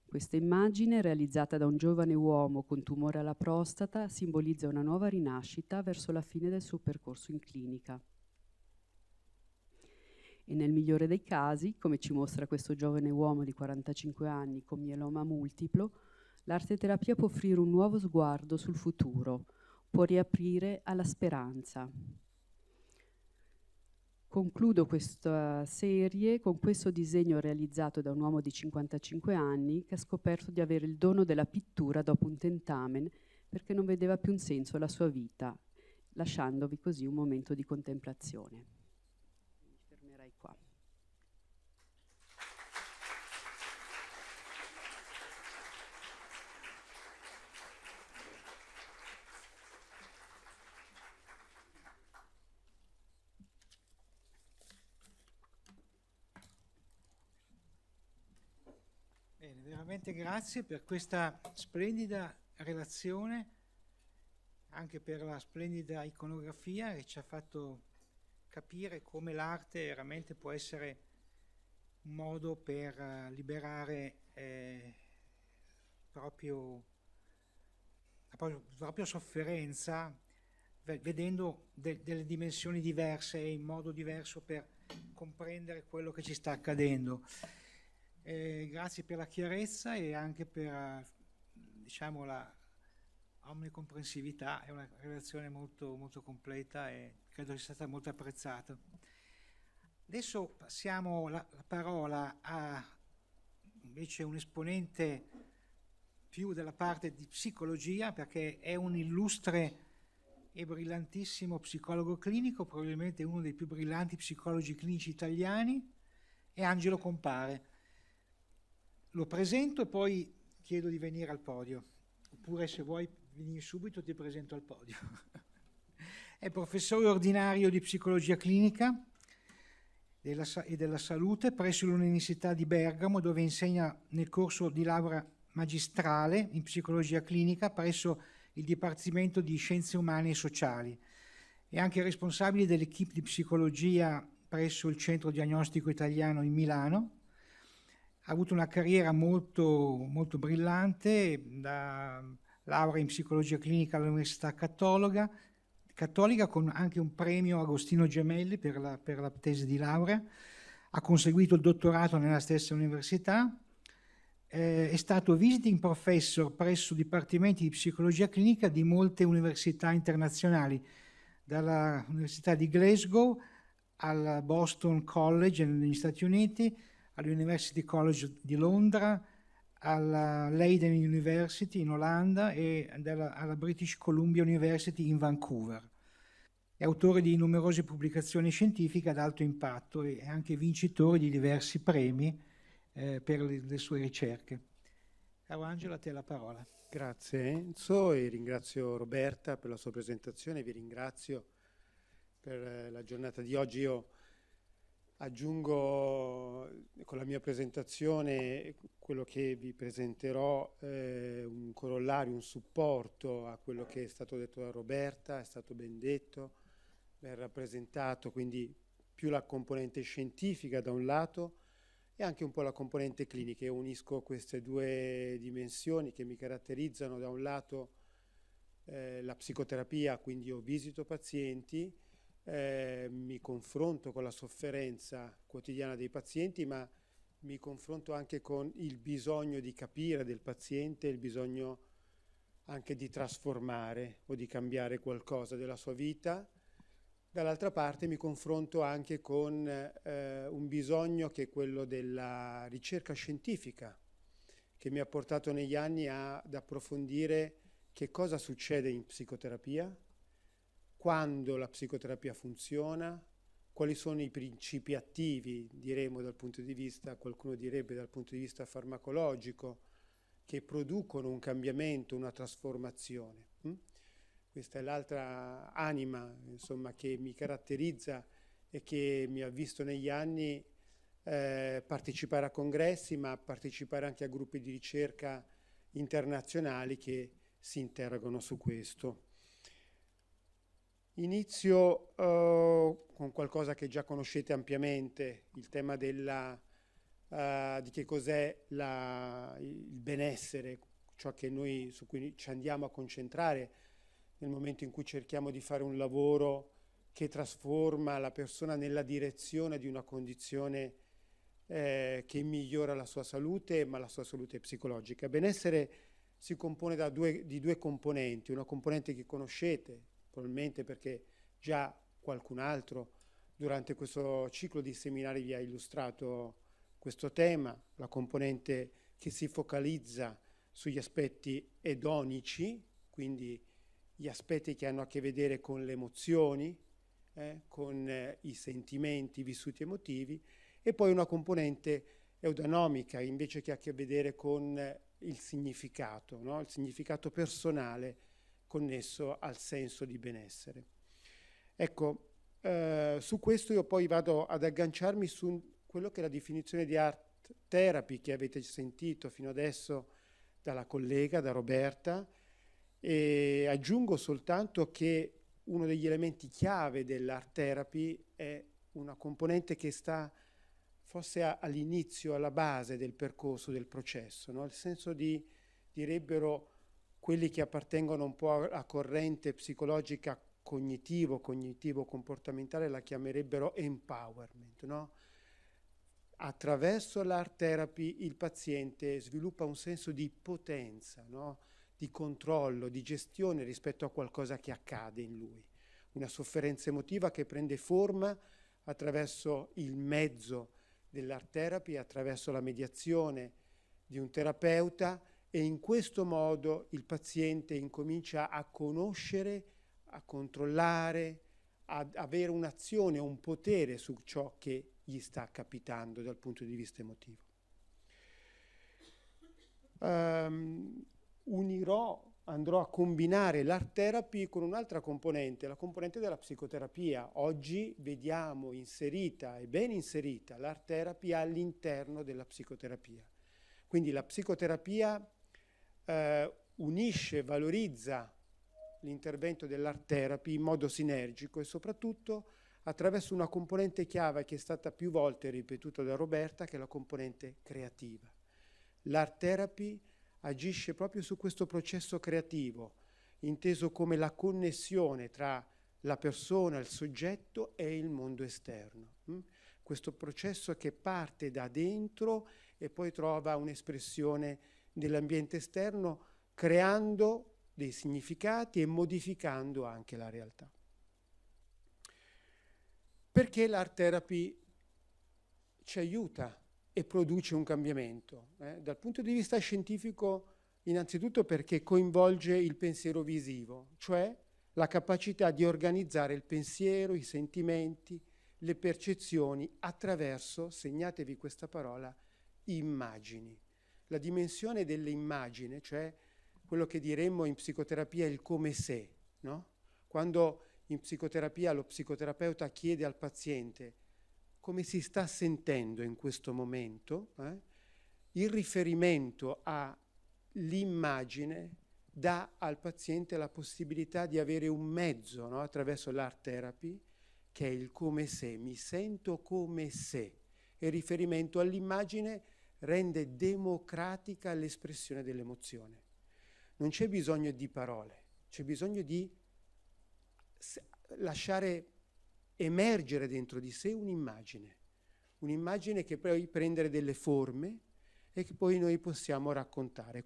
Questa immagine, realizzata da un giovane uomo con tumore alla prostata, simbolizza una nuova rinascita verso la fine del suo percorso in clinica. E nel migliore dei casi, come ci mostra questo giovane uomo di 45 anni con mieloma multiplo, l'arteterapia può offrire un nuovo sguardo sul futuro, può riaprire alla speranza. Concludo questa serie con questo disegno realizzato da un uomo di 55 anni che ha scoperto di avere il dono della pittura dopo un tentamen perché non vedeva più un senso alla sua vita, lasciandovi così un momento di contemplazione. Qua. Bene, veramente grazie per questa splendida relazione, anche per la splendida iconografia che ci ha fatto capire come l'arte veramente può essere un modo per liberare proprio la propria sofferenza, vedendo delle dimensioni diverse e in modo diverso per comprendere quello che ci sta accadendo. Grazie per la chiarezza e anche per diciamo la omnicomprensività. È una relazione molto, molto completa e credo sia stata molto apprezzata. Adesso passiamo la parola a invece un esponente più della parte di psicologia, perché è un illustre e brillantissimo psicologo clinico, probabilmente uno dei più brillanti psicologi clinici italiani, è Angelo Compare. Lo presento e poi chiedo di venire al podio, oppure se vuoi venire subito ti presento al podio. È professore ordinario di psicologia clinica e della salute presso l'Università di Bergamo, dove insegna nel corso di laurea magistrale in psicologia clinica presso il Dipartimento di Scienze Umane e Sociali. È anche responsabile dell'equipe di psicologia presso il Centro Diagnostico Italiano in Milano. Ha avuto una carriera molto, molto brillante, da laurea in psicologia clinica all'Università Cattolica, con anche un premio Agostino Gemelli per la tesi di laurea. Ha conseguito il dottorato nella stessa università. È stato visiting professor presso dipartimenti di psicologia clinica di molte università internazionali, dalla Università di Glasgow al Boston College negli Stati Uniti, all'University College di Londra, alla Leiden University in Olanda e alla British Columbia University in Vancouver. È autore di numerose pubblicazioni scientifiche ad alto impatto e è anche vincitore di diversi premi per le sue ricerche. Caro Angelo, a te la parola. Grazie Enzo e ringrazio Roberta per la sua presentazione, vi ringrazio per la giornata di oggi. Io aggiungo con la mia presentazione quello che vi presenterò, un corollario, un supporto a quello che è stato detto da Roberta, è stato ben detto, ben rappresentato, quindi più la componente scientifica da un lato e anche un po' la componente clinica. Io unisco queste due dimensioni che mi caratterizzano: da un lato la psicoterapia, quindi io visito pazienti, mi confronto con la sofferenza quotidiana dei pazienti, ma mi confronto anche con il bisogno di capire del paziente, il bisogno anche di trasformare o di cambiare qualcosa della sua vita. Dall'altra parte mi confronto anche con un bisogno che è quello della ricerca scientifica, che mi ha portato negli anni ad approfondire che cosa succede in psicoterapia, quando la psicoterapia funziona, quali sono i principi attivi, diremo dal punto di vista, qualcuno direbbe dal punto di vista farmacologico, che producono un cambiamento, una trasformazione. Questa è l'altra anima, insomma, che mi caratterizza e che mi ha visto negli anni partecipare a congressi, ma partecipare anche a gruppi di ricerca internazionali che si interrogano su questo. Inizio con qualcosa che già conoscete ampiamente, il tema di che cos'è il benessere, ciò che noi, su cui ci andiamo a concentrare nel momento in cui cerchiamo di fare un lavoro che trasforma la persona nella direzione di una condizione che migliora la sua salute, ma la sua salute psicologica. Benessere si compone di due componenti, una componente che conoscete, probabilmente perché già qualcun altro durante questo ciclo di seminari vi ha illustrato questo tema, la componente che si focalizza sugli aspetti edonici, quindi gli aspetti che hanno a che vedere con le emozioni, con i sentimenti vissuti emotivi, e poi una componente eudanomica, invece, che ha a che vedere con il significato, no? Il significato personale connesso al senso di benessere. Ecco, su questo io poi vado ad agganciarmi su quello che è la definizione di art therapy che avete sentito fino adesso dalla collega, da Roberta, e aggiungo soltanto che uno degli elementi chiave dell'art therapy è una componente che sta forse all'inizio, alla base del percorso, del processo, no? Il senso direbbero quelli che appartengono un po' alla corrente psicologica cognitivo-comportamentale, la chiamerebbero empowerment, no? Attraverso l'art therapy il paziente sviluppa un senso di potenza, no? Di controllo, di gestione rispetto a qualcosa che accade in lui. Una sofferenza emotiva che prende forma attraverso il mezzo dell'art therapy, attraverso la mediazione di un terapeuta, e in questo modo il paziente incomincia a conoscere, a controllare, ad avere un'azione, un potere su ciò che gli sta capitando dal punto di vista emotivo. Andrò a combinare l'art therapy con un'altra componente, la componente della psicoterapia. Oggi vediamo inserita e ben inserita l'art therapy all'interno della psicoterapia. Quindi la psicoterapia unisce, valorizza l'intervento dell'art therapy in modo sinergico e soprattutto attraverso una componente chiave che è stata più volte ripetuta da Roberta, che è la componente creativa. L'art therapy agisce proprio su questo processo creativo, inteso come la connessione tra la persona, il soggetto e il mondo esterno. Questo processo che parte da dentro e poi trova un'espressione nell'ambiente esterno, creando dei significati e modificando anche la realtà. Perché l'art therapy ci aiuta e produce un cambiamento? Dal punto di vista scientifico, innanzitutto perché coinvolge il pensiero visivo, cioè la capacità di organizzare il pensiero, i sentimenti, le percezioni attraverso, segnatevi questa parola, immagini. La dimensione dell'immagine, cioè quello che diremmo in psicoterapia il come se, no? Quando in psicoterapia lo psicoterapeuta chiede al paziente come si sta sentendo in questo momento, il riferimento all'immagine dà al paziente la possibilità di avere un mezzo, no? Attraverso l'art therapy, che è il come se, mi sento come se. E il riferimento all'immagine rende democratica l'espressione dell'emozione. Non c'è bisogno di parole, c'è bisogno di lasciare emergere dentro di sé un'immagine che poi prendere delle forme e che poi noi possiamo raccontare.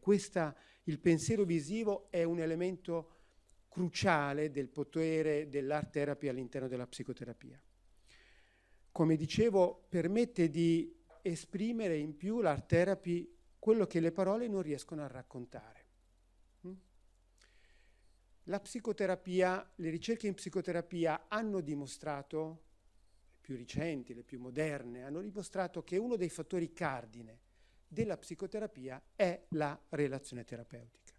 Il pensiero visivo è un elemento cruciale del potere dell'art therapy all'interno della psicoterapia. Come dicevo, permette di esprimere in più l'art therapy quello che le parole non riescono a raccontare. La psicoterapia, le ricerche in psicoterapia hanno dimostrato, le più recenti, le più moderne, hanno dimostrato che uno dei fattori cardine della psicoterapia è la relazione terapeutica.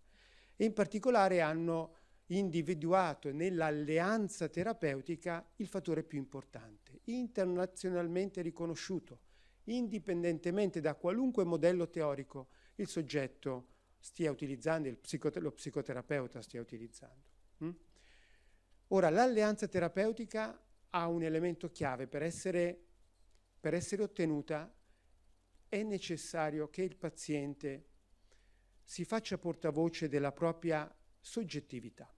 E in particolare hanno individuato nell'alleanza terapeutica il fattore più importante, internazionalmente riconosciuto, indipendentemente da qualunque modello teorico il soggetto stia utilizzando, lo psicoterapeuta stia utilizzando. Ora, l'alleanza terapeutica ha un elemento chiave: per essere ottenuta è necessario che il paziente si faccia portavoce della propria soggettività.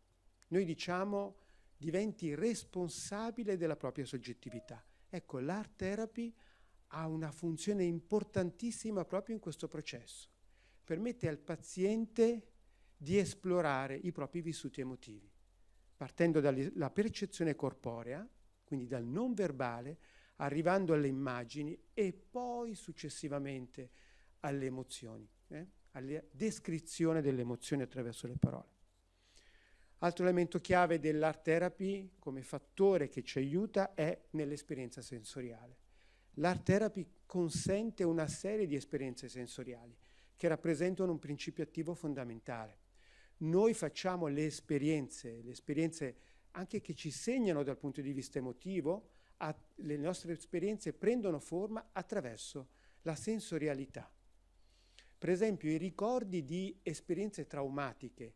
Noi diciamo diventi responsabile della propria soggettività. Ecco, l'art therapy ha una funzione importantissima proprio in questo processo. Permette al paziente di esplorare i propri vissuti emotivi, partendo dalla percezione corporea, quindi dal non verbale, arrivando alle immagini e poi successivamente alle emozioni, alla descrizione delle emozioni attraverso le parole. Altro elemento chiave dell'art therapy come fattore che ci aiuta è nell'esperienza sensoriale. L'art therapy consente una serie di esperienze sensoriali che rappresentano un principio attivo fondamentale. Noi facciamo le esperienze anche che ci segnano dal punto di vista emotivo, le nostre esperienze prendono forma attraverso la sensorialità. Per esempio, i ricordi di esperienze traumatiche,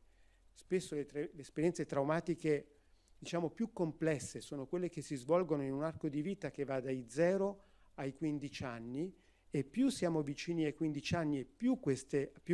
spesso le esperienze traumatiche, diciamo, più complesse sono quelle che si svolgono in un arco di vita che va dai 0 ai 15 anni, e più siamo vicini ai 15 anni e più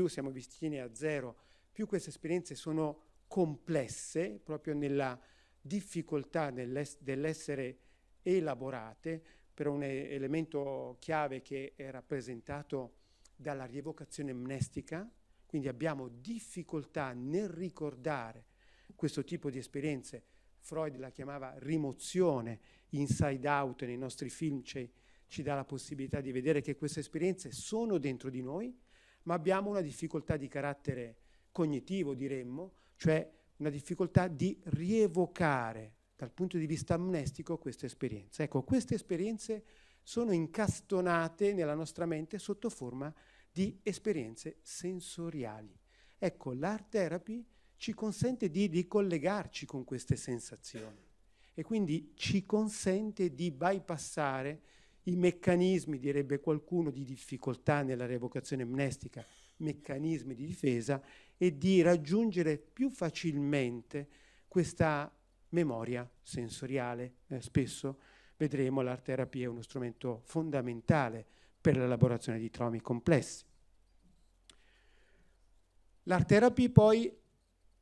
siamo vicini a 0, più queste esperienze sono complesse, proprio nella difficoltà dell'essere elaborate, per un elemento chiave che è rappresentato dalla rievocazione mnestica. Quindi abbiamo difficoltà nel ricordare questo tipo di esperienze. Freud la chiamava rimozione, Inside Out nei nostri film ci dà la possibilità di vedere che queste esperienze sono dentro di noi, ma abbiamo una difficoltà di carattere cognitivo, diremmo, cioè una difficoltà di rievocare dal punto di vista amnestico queste esperienze. Ecco, queste esperienze sono incastonate nella nostra mente sotto forma di esperienze sensoriali. Ecco, l'art therapy ci consente di ricollegarci con queste sensazioni e quindi ci consente di bypassare i meccanismi, direbbe qualcuno, di difficoltà nella rievocazione amnestica, meccanismi di difesa, e di raggiungere più facilmente questa memoria sensoriale. Spesso vedremo l'art therapy è uno strumento fondamentale per l'elaborazione di traumi complessi. L'art therapy poi,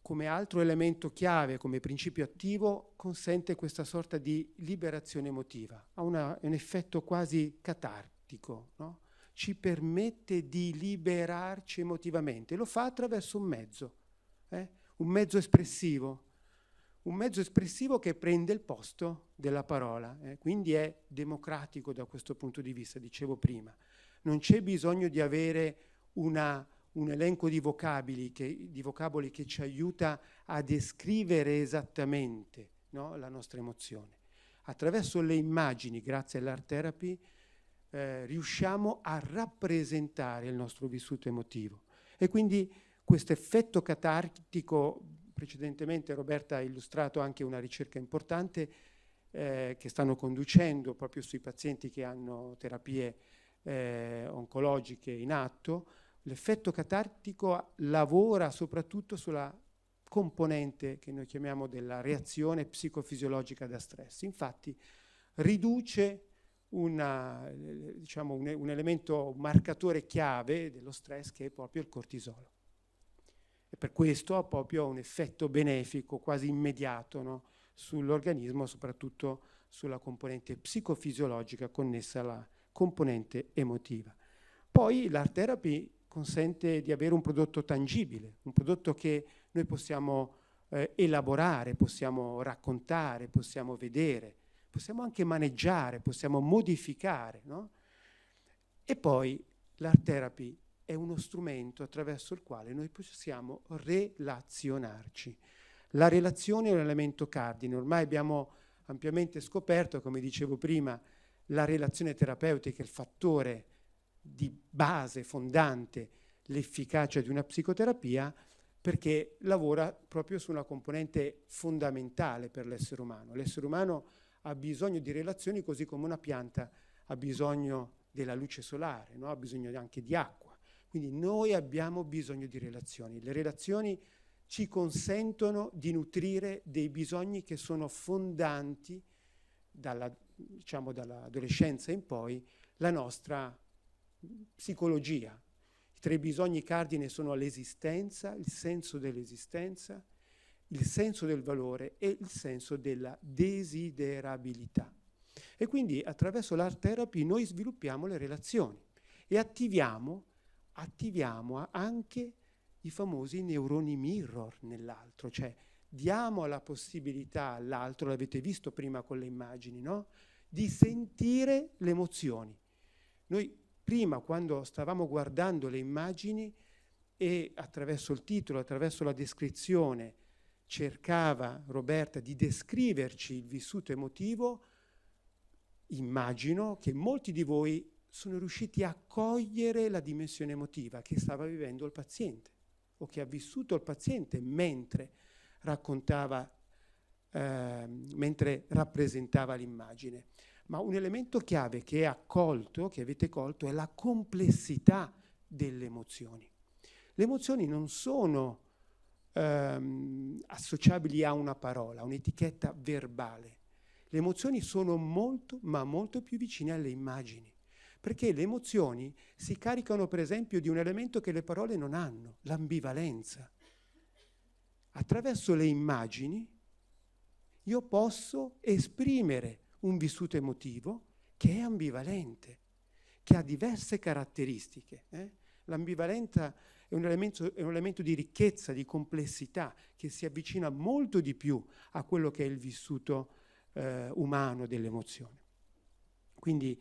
come altro elemento chiave, come principio attivo, consente questa sorta di liberazione emotiva. Ha un effetto quasi catartico, no? Ci permette di liberarci emotivamente. Lo fa attraverso un mezzo espressivo che prende il posto della parola. Quindi è democratico da questo punto di vista, dicevo prima. Non c'è bisogno di avere un elenco di vocaboli che ci aiuta a descrivere esattamente, no, la nostra emozione. Attraverso le immagini, grazie all'art therapy, riusciamo a rappresentare il nostro vissuto emotivo. E quindi questo effetto catartico, precedentemente Roberta ha illustrato anche una ricerca importante che stanno conducendo proprio sui pazienti che hanno terapie oncologiche in atto. L'effetto catartico lavora soprattutto sulla componente che noi chiamiamo della reazione psicofisiologica da stress. Infatti riduce un elemento, un marcatore chiave dello stress, che è proprio il cortisolo. E per questo ha proprio un effetto benefico quasi immediato, no, sull'organismo, soprattutto sulla componente psicofisiologica connessa alla componente emotiva. Poi l'art therapy consente di avere un prodotto tangibile, un prodotto che noi possiamo elaborare, possiamo raccontare, possiamo vedere, possiamo anche maneggiare, possiamo modificare, no? E poi l'art therapy è uno strumento attraverso il quale noi possiamo relazionarci. La relazione è un elemento cardine. Ormai abbiamo ampiamente scoperto, come dicevo prima, la relazione terapeutica è il fattore di base fondante l'efficacia di una psicoterapia, perché lavora proprio su una componente fondamentale per l'essere umano. L'essere umano ha bisogno di relazioni, così come una pianta ha bisogno della luce solare, no? Ha bisogno anche di acqua. Quindi noi abbiamo bisogno di relazioni. Le relazioni ci consentono di nutrire dei bisogni che sono fondanti dall'adolescenza in poi la nostra psicologia. I 3 bisogni cardine sono l'esistenza, il senso dell'esistenza, il senso del valore e il senso della desiderabilità. E quindi attraverso l'art therapy noi sviluppiamo le relazioni e attiviamo anche i famosi neuroni mirror nell'altro, cioè diamo la possibilità all'altro, l'avete visto prima con le immagini, no? Di sentire le emozioni. Noi prima, quando stavamo guardando le immagini e attraverso il titolo, attraverso la descrizione, cercava Roberta di descriverci il vissuto emotivo, immagino che molti di voi sono riusciti a cogliere la dimensione emotiva che stava vivendo il paziente o che ha vissuto il paziente mentre raccontava, mentre rappresentava l'immagine. Ma un elemento chiave che avete colto, è la complessità delle emozioni. Le emozioni non sono associabili a una parola, a un'etichetta verbale. Le emozioni sono molto, ma molto più vicine alle immagini, perché le emozioni si caricano, per esempio, di un elemento che le parole non hanno, l'ambivalenza. Attraverso le immagini io posso esprimere un vissuto emotivo che è ambivalente, che ha diverse caratteristiche. L'ambivalenza è un elemento di ricchezza, di complessità, che si avvicina molto di più a quello che è il vissuto umano delle emozioni. Quindi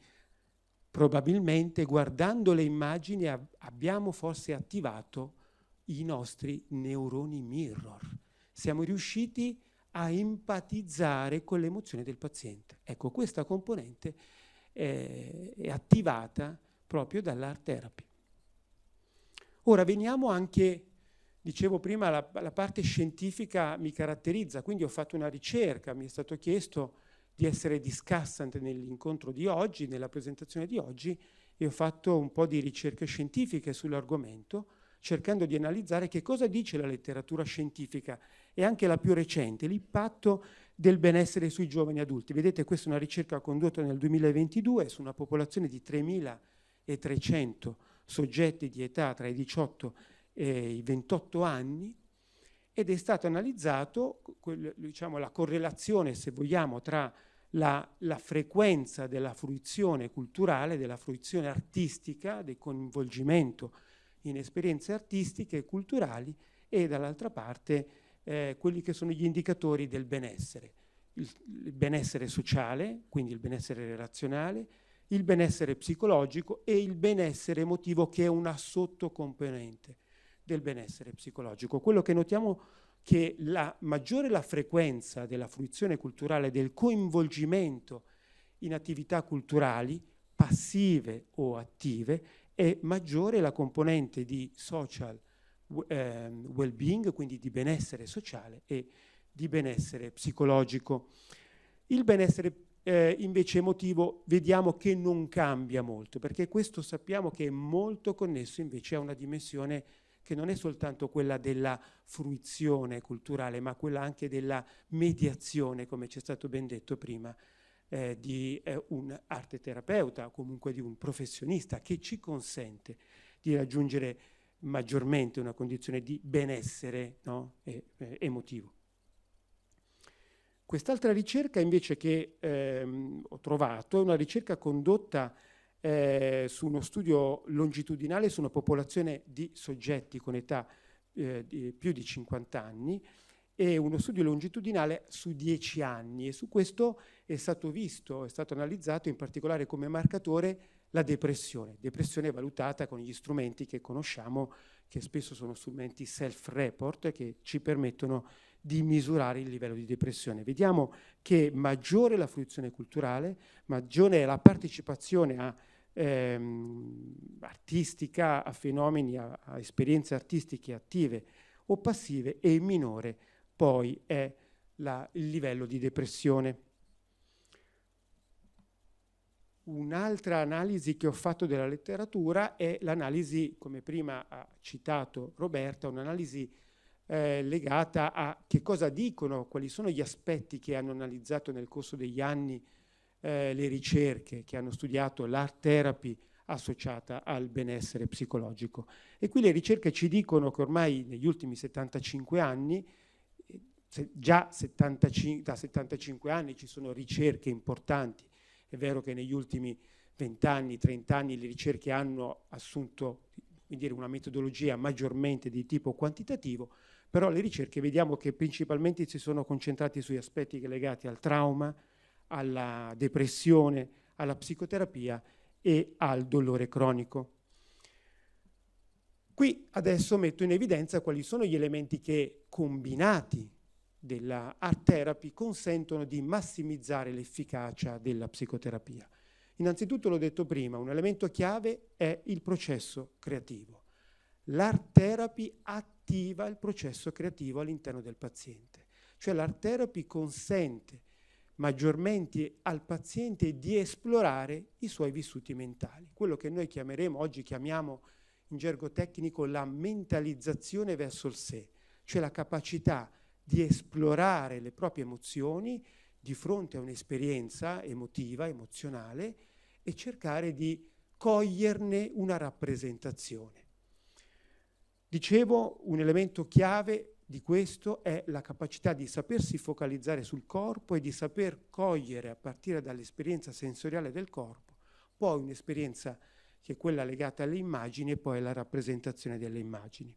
probabilmente guardando le immagini abbiamo forse attivato i nostri neuroni mirror, siamo riusciti a empatizzare con l'emozione del paziente. Ecco, questa componente è attivata proprio dall'art therapy. Ora veniamo anche, dicevo prima, la parte scientifica mi caratterizza, quindi ho fatto una ricerca, mi è stato chiesto di essere discussant nell'incontro di oggi, nella presentazione di oggi, e ho fatto un po' di ricerche scientifiche sull'argomento, cercando di analizzare che cosa dice la letteratura scientifica e anche la più recente, l'impatto del benessere sui giovani adulti. Vedete, questa è una ricerca condotta nel 2022 su una popolazione di 3.300 soggetti di età tra i 18 e i 28 anni, ed è stato analizzato diciamo, la correlazione, se vogliamo, tra la frequenza della fruizione culturale, della fruizione artistica, del coinvolgimento in esperienze artistiche e culturali, e dall'altra parte quelli che sono gli indicatori del benessere. Il benessere sociale, quindi il benessere relazionale, il benessere psicologico e il benessere emotivo, che è una sottocomponente del benessere psicologico. Quello che notiamo che maggiore la frequenza della fruizione culturale, del coinvolgimento in attività culturali, passive o attive, è maggiore la componente di social well-being, quindi di benessere sociale e di benessere psicologico. Il benessere invece emotivo vediamo che non cambia molto, perché questo sappiamo che è molto connesso invece a una dimensione che non è soltanto quella della fruizione culturale, ma quella anche della mediazione, come ci è stato ben detto prima, di un arte terapeuta o comunque di un professionista, che ci consente di raggiungere maggiormente una condizione di benessere, no? Emotivo. Quest'altra ricerca invece che ho trovato è una ricerca condotta su uno studio longitudinale su una popolazione di soggetti con età di più di 50 anni, e uno studio longitudinale su 10 anni, e su questo è stato analizzato in particolare come marcatore la depressione valutata con gli strumenti che conosciamo, che spesso sono strumenti self-report, che ci permettono di misurare il livello di depressione. Vediamo che maggiore la fruizione culturale, maggiore è la partecipazione artistica, a fenomeni, a esperienze artistiche attive o passive, e minore poi è il livello di depressione. Un'altra analisi che ho fatto della letteratura è l'analisi, come prima ha citato Roberta, un'analisi legata a che cosa dicono, quali sono gli aspetti che hanno analizzato nel corso degli anni le ricerche che hanno studiato l'art therapy associata al benessere psicologico. E qui le ricerche ci dicono che ormai negli ultimi 75 anni, da 75 anni ci sono ricerche importanti. È vero che negli ultimi 20 anni, 30 anni le ricerche hanno assunto, quindi, una metodologia maggiormente di tipo quantitativo, però le ricerche vediamo che principalmente si sono concentrati sugli aspetti legati al trauma, alla depressione, alla psicoterapia e al dolore cronico. Qui adesso metto in evidenza quali sono gli elementi che, combinati, della art therapy consentono di massimizzare l'efficacia della psicoterapia. Innanzitutto, l'ho detto prima, un elemento chiave è il processo creativo. L'art therapy attiva il processo creativo all'interno del paziente, cioè l'art therapy consente maggiormente al paziente di esplorare i suoi vissuti mentali, quello che noi oggi chiamiamo in gergo tecnico la mentalizzazione verso il sé, cioè la capacità di esplorare le proprie emozioni di fronte a un'esperienza emotiva, emozionale, e cercare di coglierne una rappresentazione. Dicevo, un elemento chiave di questo è la capacità di sapersi focalizzare sul corpo e di saper cogliere, a partire dall'esperienza sensoriale del corpo, poi un'esperienza che è quella legata alle immagini e poi alla rappresentazione delle immagini.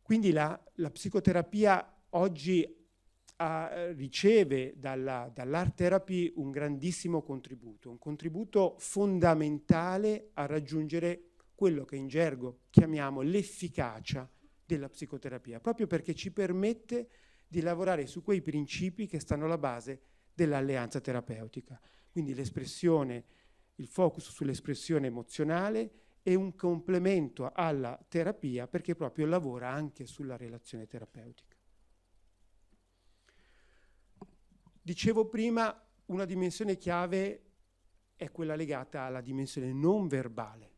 Quindi la psicoterapia oggi riceve dall'art therapy un grandissimo contributo, un contributo fondamentale a raggiungere quello che in gergo chiamiamo l'efficacia della psicoterapia, proprio perché ci permette di lavorare su quei principi che stanno alla base dell'alleanza terapeutica. Quindi l'espressione, il focus sull'espressione emozionale è un complemento alla terapia perché proprio lavora anche sulla relazione terapeutica. Dicevo prima, una dimensione chiave è quella legata alla dimensione non verbale.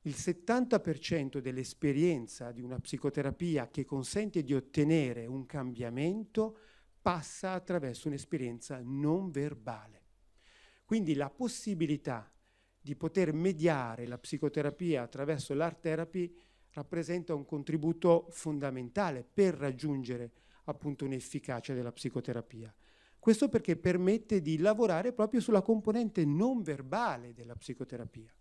Il 70% dell'esperienza di una psicoterapia che consente di ottenere un cambiamento passa attraverso un'esperienza non verbale. Quindi la possibilità di poter mediare la psicoterapia attraverso l'art therapy rappresenta un contributo fondamentale per raggiungere appunto un'efficacia della psicoterapia. Questo perché permette di lavorare proprio sulla componente non verbale della psicoterapia.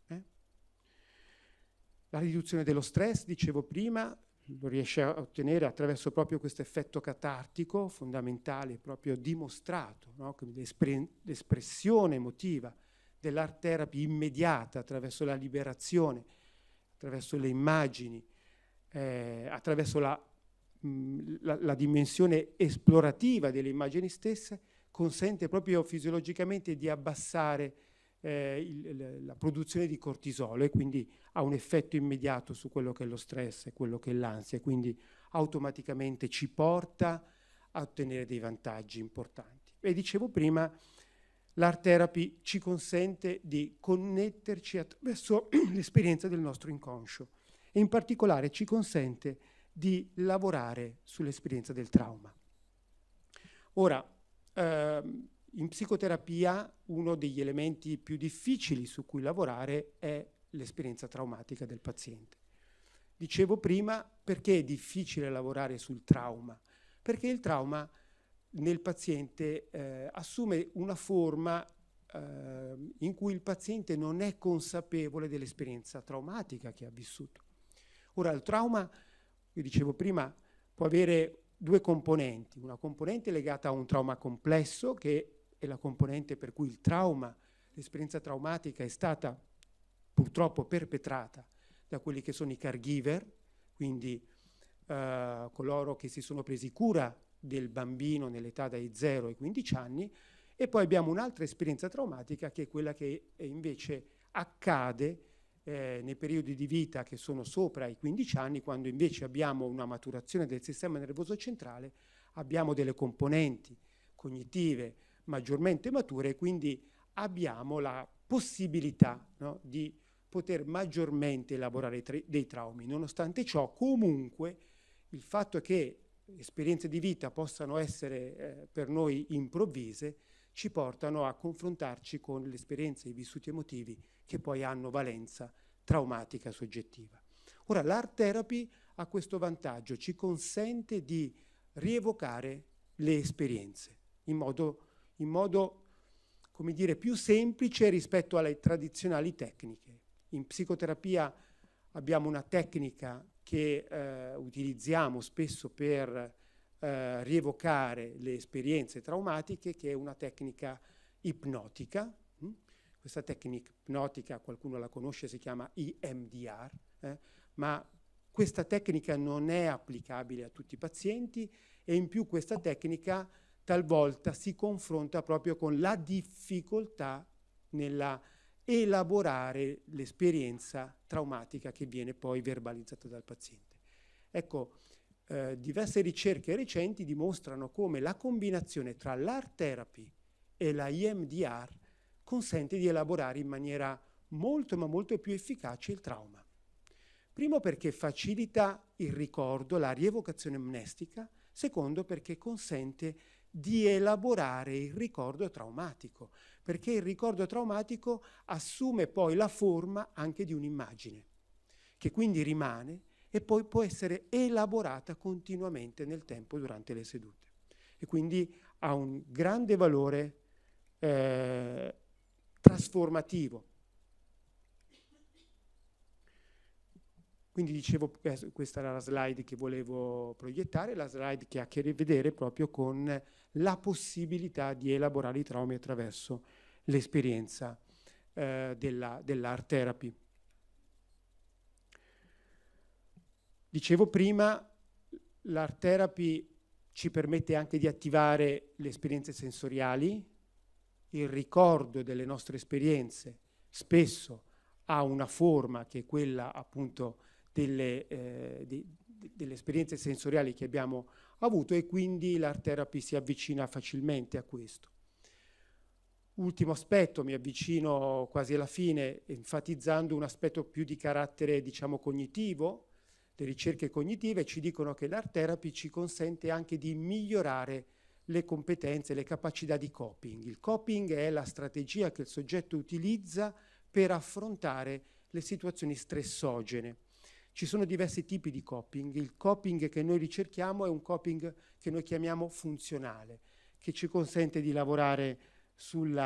La riduzione dello stress, dicevo prima, lo riesce a ottenere attraverso proprio questo effetto catartico fondamentale, proprio dimostrato, no? L'espressione emotiva dell'art therapy immediata attraverso la liberazione, attraverso le immagini, attraverso la dimensione esplorativa delle immagini stesse, consente proprio fisiologicamente di abbassare la produzione di cortisolo e quindi ha un effetto immediato su quello che è lo stress e quello che è l'ansia, e quindi automaticamente ci porta a ottenere dei vantaggi importanti. E dicevo prima, l'art therapy ci consente di connetterci attraverso l'esperienza del nostro inconscio e in particolare ci consente di lavorare sull'esperienza del trauma. Ora, in psicoterapia uno degli elementi più difficili su cui lavorare è l'esperienza traumatica del paziente. Dicevo prima, perché è difficile lavorare sul trauma? Perché il trauma nel paziente assume una forma in cui il paziente non è consapevole dell'esperienza traumatica che ha vissuto. Ora, il trauma, io dicevo prima, può avere due componenti. Una componente legata a un trauma complesso, che è la componente per cui il trauma, l'esperienza traumatica è stata purtroppo perpetrata da quelli che sono i caregiver, quindi coloro che si sono presi cura del bambino nell'età dai 0 ai 15 anni, e poi abbiamo un'altra esperienza traumatica che è quella che invece accade nei periodi di vita che sono sopra i 15 anni, quando invece abbiamo una maturazione del sistema nervoso centrale, abbiamo delle componenti cognitive maggiormente mature e quindi abbiamo la possibilità, no, di poter maggiormente elaborare dei traumi. Nonostante ciò, comunque, il fatto che esperienze di vita possano essere per noi improvvise ci portano a confrontarci con le esperienze e i vissuti emotivi che poi hanno valenza traumatica soggettiva. Ora, l'art therapy ha questo vantaggio, ci consente di rievocare le esperienze in modo, come dire, più semplice rispetto alle tradizionali tecniche. In psicoterapia abbiamo una tecnica che utilizziamo spesso per rievocare le esperienze traumatiche, che è una tecnica ipnotica. Questa tecnica ipnotica, qualcuno la conosce, si chiama EMDR, ma questa tecnica non è applicabile a tutti i pazienti e in più questa tecnica talvolta si confronta proprio con la difficoltà nella elaborare l'esperienza traumatica che viene poi verbalizzata dal paziente. Ecco, diverse ricerche recenti dimostrano come la combinazione tra l'art therapy e la EMDR consente di elaborare in maniera molto ma molto più efficace il trauma. Primo perché facilita il ricordo, la rievocazione amnestica, secondo perché consente di elaborare il ricordo traumatico, perché il ricordo traumatico assume poi la forma anche di un'immagine, che quindi rimane e poi può essere elaborata continuamente nel tempo durante le sedute. E quindi ha un grande valore trasformativo. Quindi dicevo, questa era la slide che volevo proiettare, la slide che ha a che vedere proprio con la possibilità di elaborare i traumi attraverso l'esperienza dell'art therapy. Dicevo prima, l'art therapy ci permette anche di attivare le esperienze sensoriali. Il ricordo delle nostre esperienze spesso ha una forma che è quella appunto delle esperienze sensoriali che abbiamo avuto, e quindi l'art therapy si avvicina facilmente a questo. Ultimo aspetto, mi avvicino quasi alla fine, enfatizzando un aspetto più di carattere, diciamo, cognitivo. Le ricerche cognitive ci dicono che l'art therapy ci consente anche di migliorare le competenze, le capacità di coping. Il coping è la strategia che il soggetto utilizza per affrontare le situazioni stressogene. Ci sono diversi tipi di coping. Il coping che noi ricerchiamo è un coping che noi chiamiamo funzionale, che ci consente di lavorare sugli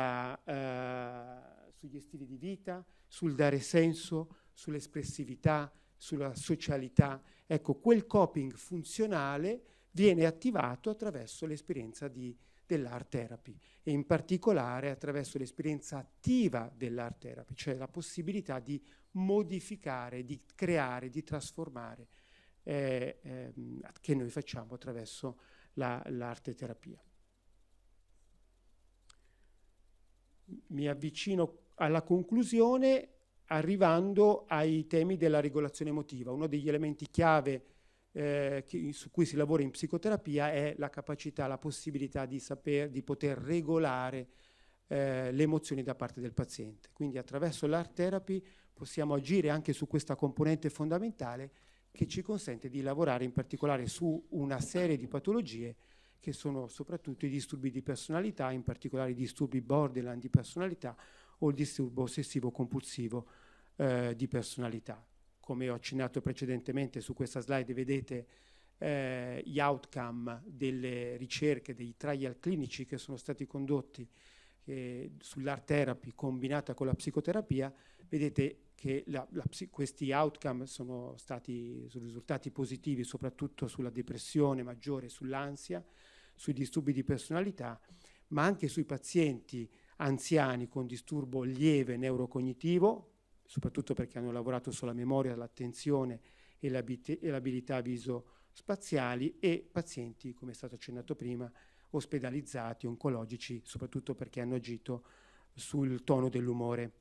stili di vita, sul dare senso, sull'espressività, sulla socialità. Ecco, quel coping funzionale viene attivato attraverso l'esperienza dell'art therapy, e in particolare attraverso l'esperienza attiva dell'art therapy, cioè la possibilità di modificare, di creare, di trasformare, che noi facciamo attraverso l'arte terapia. Mi avvicino alla conclusione arrivando ai temi della regolazione emotiva. Uno degli elementi chiave su cui si lavora in psicoterapia è la capacità, la possibilità di poter regolare le emozioni da parte del paziente. Quindi attraverso l'art therapy possiamo agire anche su questa componente fondamentale che ci consente di lavorare in particolare su una serie di patologie che sono soprattutto i disturbi di personalità, in particolare i disturbi borderline di personalità o il disturbo ossessivo-compulsivo di personalità. Come ho accennato precedentemente, su questa slide vedete gli outcome delle ricerche, dei trial clinici che sono stati condotti sull'art therapy combinata con la psicoterapia. Vedete che questi outcome sono risultati positivi soprattutto sulla depressione maggiore, sull'ansia, sui disturbi di personalità, ma anche sui pazienti anziani con disturbo lieve neurocognitivo, soprattutto perché hanno lavorato sulla memoria, l'attenzione e l'abilità viso-spaziali, e pazienti, come è stato accennato prima, ospedalizzati, oncologici, soprattutto perché hanno agito sul tono dell'umore.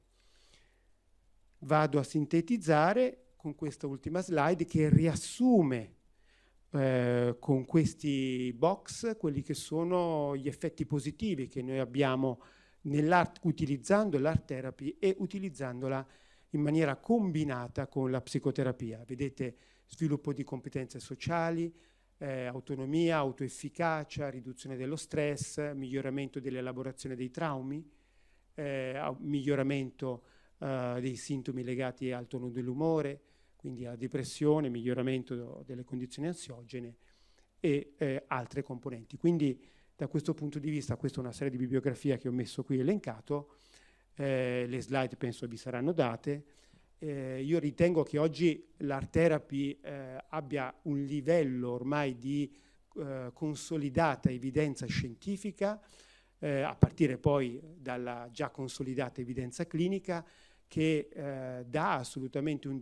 Vado a sintetizzare con questa ultima slide che riassume con questi box quelli che sono gli effetti positivi che noi abbiamo utilizzando l'art therapy e utilizzandola in maniera combinata con la psicoterapia. Vedete sviluppo di competenze sociali, autonomia, autoefficacia, riduzione dello stress, miglioramento dell'elaborazione dei traumi, miglioramento dei sintomi legati al tono dell'umore, quindi alla depressione, miglioramento delle condizioni ansiogene e altre componenti. Quindi da questo punto di vista, questa è una serie di bibliografia che ho messo qui elencato, le slide penso vi saranno date. Io ritengo che oggi l'art therapy abbia un livello ormai di consolidata evidenza scientifica, a partire poi dalla già consolidata evidenza clinica, che dà assolutamente un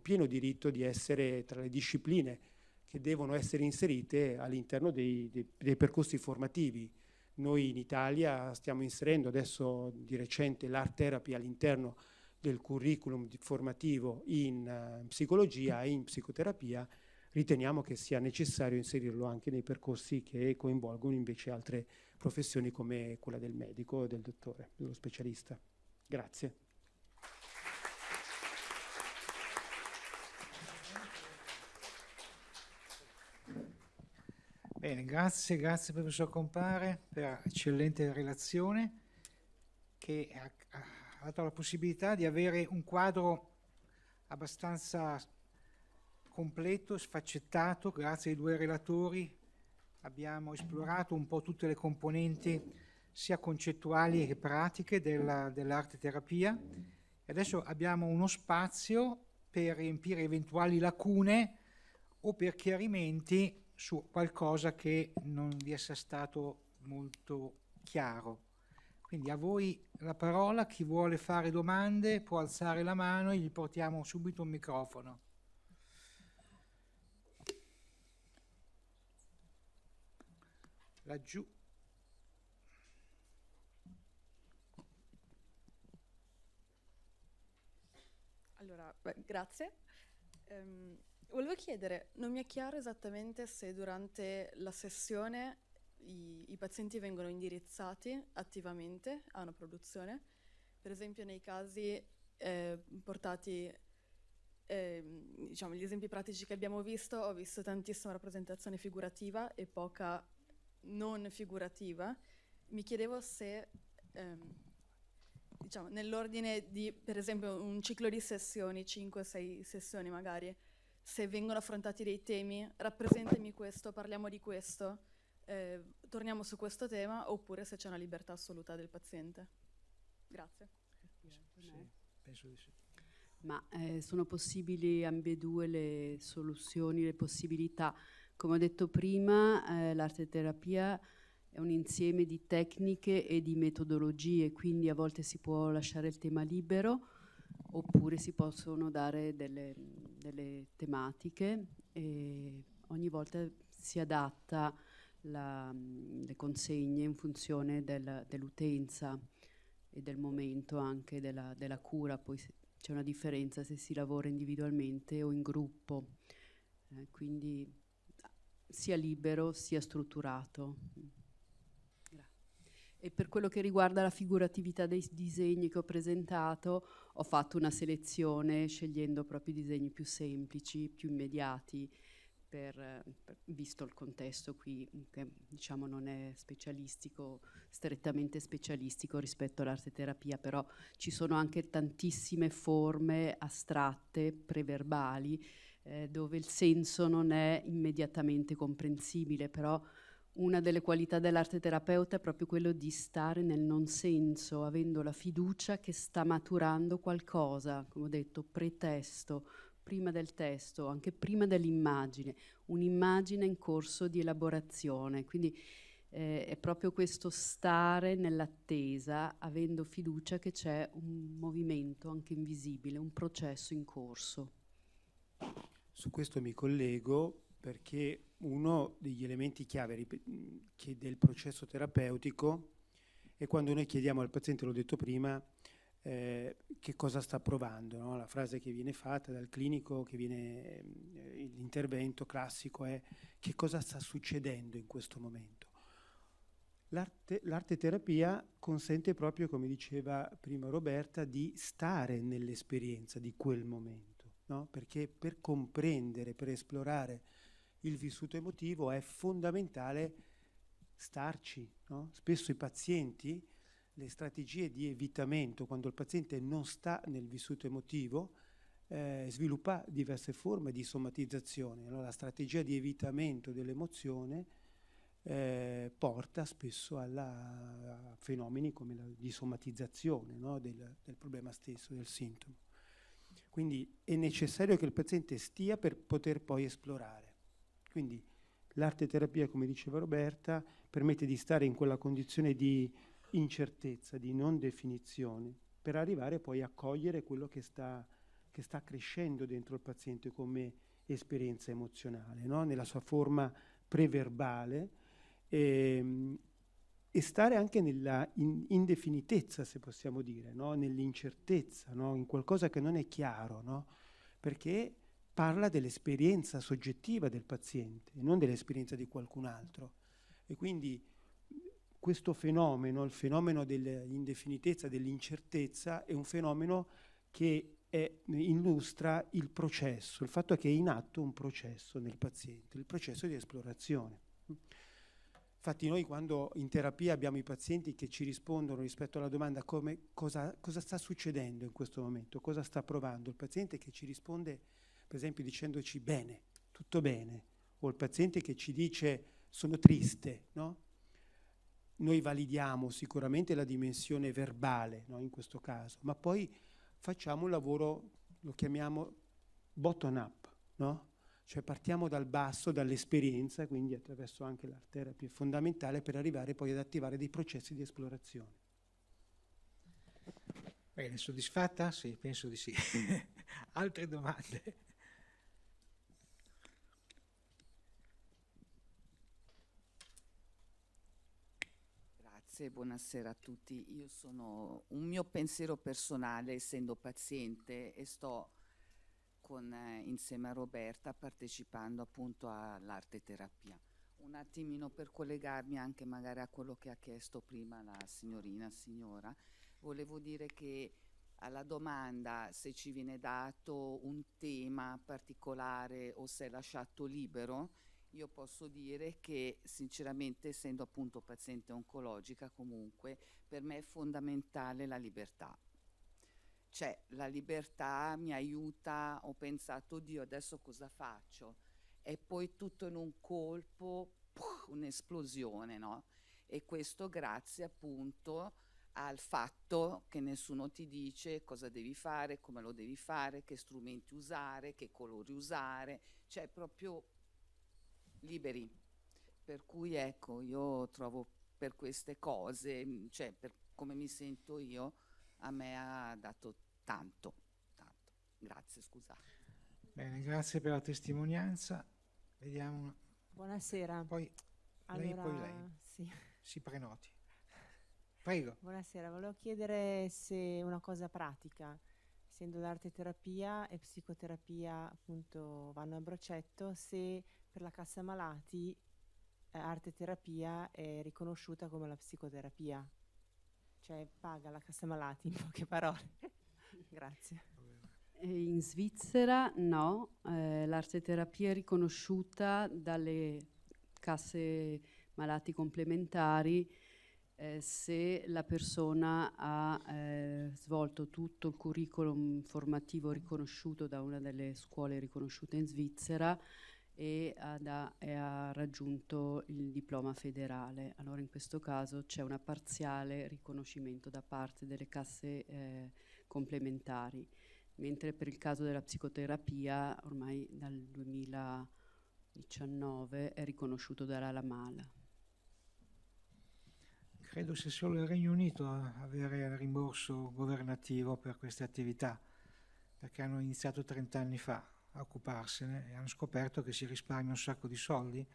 pieno diritto di essere tra le discipline che devono essere inserite all'interno dei percorsi formativi. Noi in Italia stiamo inserendo adesso di recente l'art therapy all'interno del curriculum formativo in psicologia e in psicoterapia. Riteniamo che sia necessario inserirlo anche nei percorsi che coinvolgono invece altre professioni come quella del medico, del dottore, dello specialista. Grazie. Bene, grazie professor Compare per l'eccellente relazione che ha dato la possibilità di avere un quadro abbastanza completo, sfaccettato. Grazie ai due relatori abbiamo esplorato un po' tutte le componenti sia concettuali che pratiche dell'arte terapia, e adesso abbiamo uno spazio per riempire eventuali lacune o per chiarimenti su qualcosa che non vi sia stato molto chiaro. Quindi a voi la parola, chi vuole fare domande può alzare la mano e gli portiamo subito un microfono. laggiù. Allora, grazie. Volevo chiedere, non mi è chiaro esattamente se durante la sessione i pazienti vengono indirizzati attivamente a una produzione. Per esempio nei casi portati, diciamo, gli esempi pratici che abbiamo visto, ho visto tantissima rappresentazione figurativa e poca non figurativa. Mi chiedevo se, diciamo, nell'ordine di, per esempio, un ciclo di sessioni, 5-6 sessioni magari, se vengono affrontati dei temi, rappresentami questo, parliamo di questo, torniamo su questo tema, oppure se c'è una libertà assoluta del paziente. Grazie. Sì, penso di sì. Ma sono possibili ambedue le soluzioni, le possibilità. Come ho detto prima, l'arte terapia è un insieme di tecniche e di metodologie, quindi a volte si può lasciare il tema libero, oppure si possono dare delle tematiche e ogni volta si adatta le consegne in funzione dell'utenza e del momento anche della cura. Poi c'è una differenza se si lavora individualmente o in gruppo, quindi sia libero sia strutturato. E per quello che riguarda la figuratività dei disegni che ho presentato, ho fatto una selezione scegliendo proprio i disegni più semplici, più immediati, visto il contesto qui, che diciamo non è specialistico, strettamente specialistico rispetto all'arte terapia, però ci sono anche tantissime forme astratte, preverbali, dove il senso non è immediatamente comprensibile, però una delle qualità dell'arte terapeuta è proprio quello di stare nel non senso, avendo la fiducia che sta maturando qualcosa, come ho detto, pretesto, prima del testo, anche prima dell'immagine, un'immagine in corso di elaborazione. Quindi è proprio questo stare nell'attesa, avendo fiducia che c'è un movimento anche invisibile, un processo in corso. Su questo mi collego perché uno degli elementi chiave del processo terapeutico è quando noi chiediamo al paziente, l'ho detto prima, che cosa sta provando, no? La frase che viene fatta dal clinico, l'intervento classico è: che cosa sta succedendo in questo momento? L'arte terapia consente proprio, come diceva prima Roberta, di stare nell'esperienza di quel momento, no? Perché per comprendere, per esplorare il vissuto emotivo è fondamentale starci, no? Spesso i pazienti, le strategie di evitamento, quando il paziente non sta nel vissuto emotivo, sviluppa diverse forme di somatizzazione. Allora, la strategia di evitamento dell'emozione porta spesso a fenomeni come di somatizzazione, no? del problema stesso, del sintomo. Quindi è necessario che il paziente stia per poter poi esplorare. Quindi l'arte terapia, come diceva Roberta, permette di stare in quella condizione di incertezza, di non definizione, per arrivare poi a cogliere quello che sta crescendo dentro il paziente come esperienza emozionale, no? Nella sua forma preverbale, e stare anche nella indefinitezza, se possiamo dire, no? Nell'incertezza, no? In qualcosa che non è chiaro, no? Perché parla dell'esperienza soggettiva del paziente e non dell'esperienza di qualcun altro. E quindi questo fenomeno, il fenomeno dell'indefinitezza, dell'incertezza, è un fenomeno che illustra il processo, il fatto che è in atto un processo nel paziente, il processo di esplorazione. Infatti noi quando in terapia abbiamo i pazienti che ci rispondono rispetto alla domanda cosa sta succedendo in questo momento, cosa sta provando, il paziente che ci risponde per esempio dicendoci bene, tutto bene, o il paziente che ci dice sono triste, no? Noi validiamo sicuramente la dimensione verbale, no? In questo caso, ma poi facciamo un lavoro, lo chiamiamo bottom up, no? Cioè partiamo dal basso, dall'esperienza, quindi attraverso anche l'arte terapia è fondamentale per arrivare poi ad attivare dei processi di esplorazione. Bene, soddisfatta? Sì, penso di sì. Altre domande? Grazie, buonasera a tutti. Io sono un mio pensiero personale, essendo paziente, e sto insieme a Roberta partecipando appunto all'arte terapia. Un attimino per collegarmi anche magari a quello che ha chiesto prima la signora, volevo dire che alla domanda se ci viene dato un tema particolare o se è lasciato libero, io posso dire che sinceramente, essendo appunto paziente oncologica, comunque per me è fondamentale la libertà. Cioè la libertà mi aiuta, ho pensato, Dio, adesso cosa faccio? E poi tutto in un colpo, un'esplosione, no? E questo grazie appunto al fatto che nessuno ti dice cosa devi fare, come lo devi fare, che strumenti usare, che colori usare, cioè proprio liberi. Per cui ecco, io trovo per queste cose, cioè per come mi sento io, a me ha dato tanto. Grazie, scusate. Bene, grazie per la testimonianza. Vediamo. Buonasera. Poi lei. Sì. Si prenoti. Prego. Buonasera, volevo chiedere se una cosa pratica, essendo l'arte terapia e psicoterapia appunto vanno a braccetto, se per la cassa malati arte terapia è riconosciuta come la psicoterapia, cioè paga la cassa malati, in poche parole. Grazie. In Svizzera no, l'arte terapia è riconosciuta dalle casse malati complementari se la persona ha svolto tutto il curriculum formativo riconosciuto da una delle scuole riconosciute in Svizzera e ha raggiunto il diploma federale. Allora in questo caso c'è una parziale riconoscimento da parte delle casse complementari, mentre per il caso della psicoterapia ormai dal 2019 è riconosciuto dalla Mala. Credo sia solo il Regno Unito a avere il rimborso governativo per queste attività, perché hanno iniziato 30 anni fa a occuparsene e hanno scoperto che si risparmia un sacco di soldi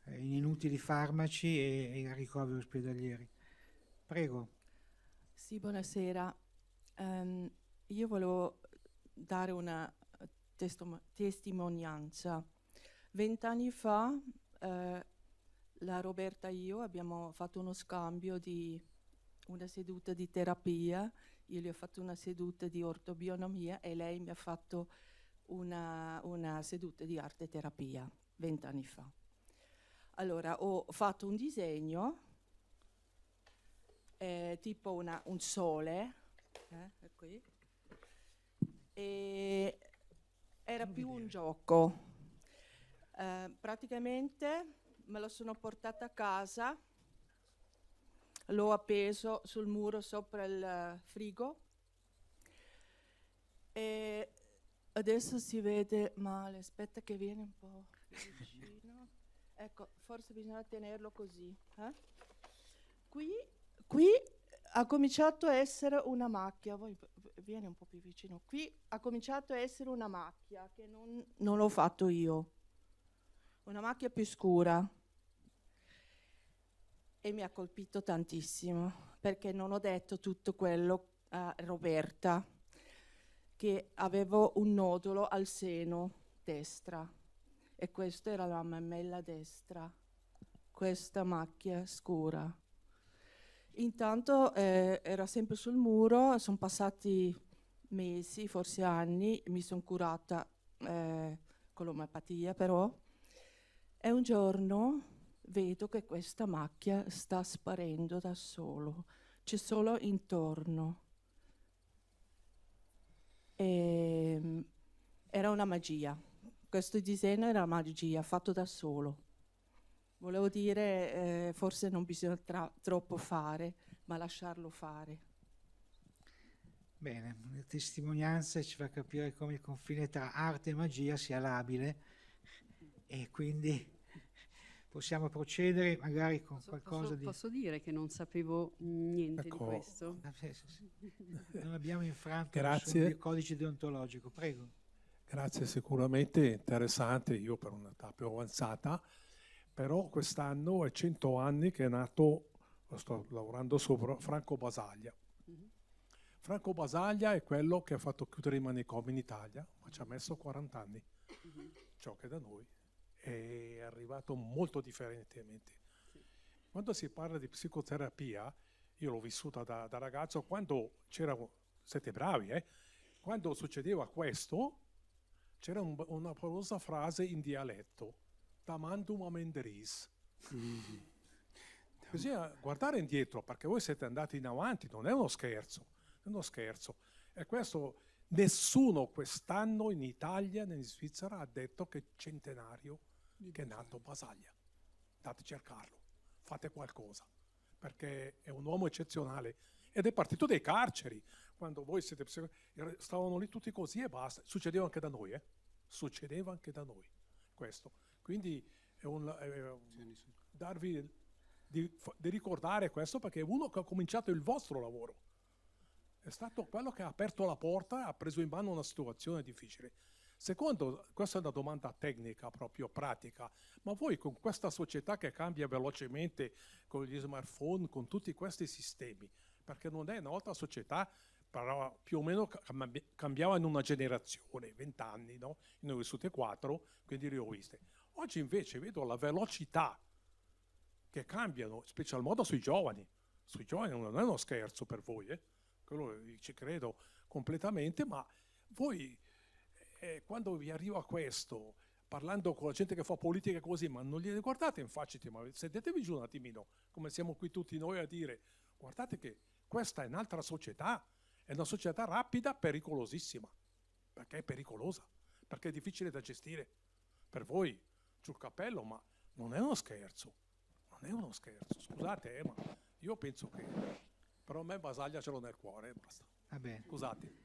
in inutili farmaci e ricoveri ospedalieri. Prego. Sì, buonasera. Io volevo dare una testimonianza. 20 anni fa la Roberta e io abbiamo fatto uno scambio di una seduta di terapia. Io gli ho fatto una seduta di ortobionomia e lei mi ha fatto una seduta di arte terapia 20 anni fa. Allora ho fatto un disegno tipo un sole qui, e era più un gioco. Praticamente me lo sono portata a casa, l'ho appeso sul muro sopra il frigo e adesso si vede male, aspetta che viene un po' più vicino. Ecco, forse bisogna tenerlo così. Qui ha cominciato a essere una macchia, voi vieni un po' più vicino. Qui ha cominciato a essere una macchia che non l'ho fatto io, una macchia più scura, e mi ha colpito tantissimo perché non ho detto tutto quello a Roberta, che avevo un nodulo al seno destra e questa era la mammella destra, questa macchia scura. Intanto era sempre sul muro, sono passati mesi, forse anni, mi sono curata con l'omeopatia però, e un giorno vedo che questa macchia sta sparendo da solo, c'è solo intorno. Era una magia, questo disegno era magia, fatto da solo. Volevo dire, forse non bisogna troppo fare, ma lasciarlo fare. Bene, la testimonianza ci fa capire come il confine tra arte e magia sia labile e quindi possiamo procedere magari con qualcosa di... Posso dire che non sapevo niente di questo? Sì. Non abbiamo infranto Grazie. nessun codice deontologico, prego. Grazie, sicuramente interessante, io per un'età più avanzata, però quest'anno è 100 anni che è nato sto lavorando sopra, Franco Basaglia. Franco Basaglia è quello che ha fatto chiudere i manicomi in Italia, ma ci ha messo 40 anni, ciò che da noi è arrivato molto differentemente. Quando si parla di psicoterapia, io l'ho vissuta da ragazzo, quando c'era, siete bravi, quando succedeva questo, c'era una paurosa frase in dialetto, damandum amenderis. Bisogna guardare indietro, perché voi siete andati in avanti, non è uno scherzo, è uno scherzo. E questo, nessuno quest'anno in Italia né in Svizzera ha detto che è centenario che è nato Basaglia. Andate a cercarlo, fate qualcosa, perché è un uomo eccezionale. Ed è partito dai carceri, quando voi siete stavano lì tutti così e basta. Succedeva anche da noi, succedeva anche da noi questo. Quindi è darvi di ricordare questo, perché è uno che ha cominciato il vostro lavoro. È stato quello che ha aperto la porta e ha preso in mano una situazione difficile. Secondo, questa è una domanda tecnica, proprio pratica, ma voi con questa società che cambia velocemente, con gli smartphone, con tutti questi sistemi, perché non è una volta società, però più o meno cambiava in una generazione, 20 anni, no? Ne ho vissute 4, quindi le ho viste. Oggi invece vedo la velocità che cambiano, special modo sui giovani. Sui giovani non è uno scherzo per voi, quello ci credo completamente, ma voi quando vi arriva questo, parlando con la gente che fa politica così, ma non li guardate in faccia, ma sedetevi giù un attimino, come siamo qui tutti noi a dire, guardate che questa è un'altra società, è una società rapida, pericolosissima, perché è pericolosa, perché è difficile da gestire. Per voi, sul cappello, ma non è uno scherzo, non è uno scherzo, scusate, ma io penso che, però a me Basaglia ce l'ho nel cuore, basta. Scusate.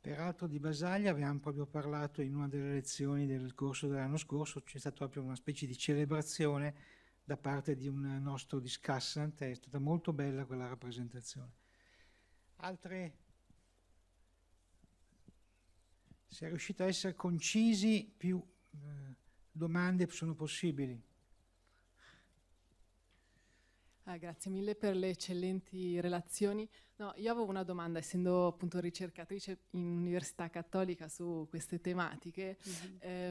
Peraltro di Basaglia abbiamo proprio parlato in una delle lezioni del corso dell'anno scorso, c'è stata proprio una specie di celebrazione da parte di un nostro discussant, è stata molto bella quella rappresentazione. Altre? Se riuscite a essere concisi, più domande sono possibili. Grazie mille per le eccellenti relazioni. No, io avevo una domanda, essendo appunto ricercatrice in Università Cattolica su queste tematiche,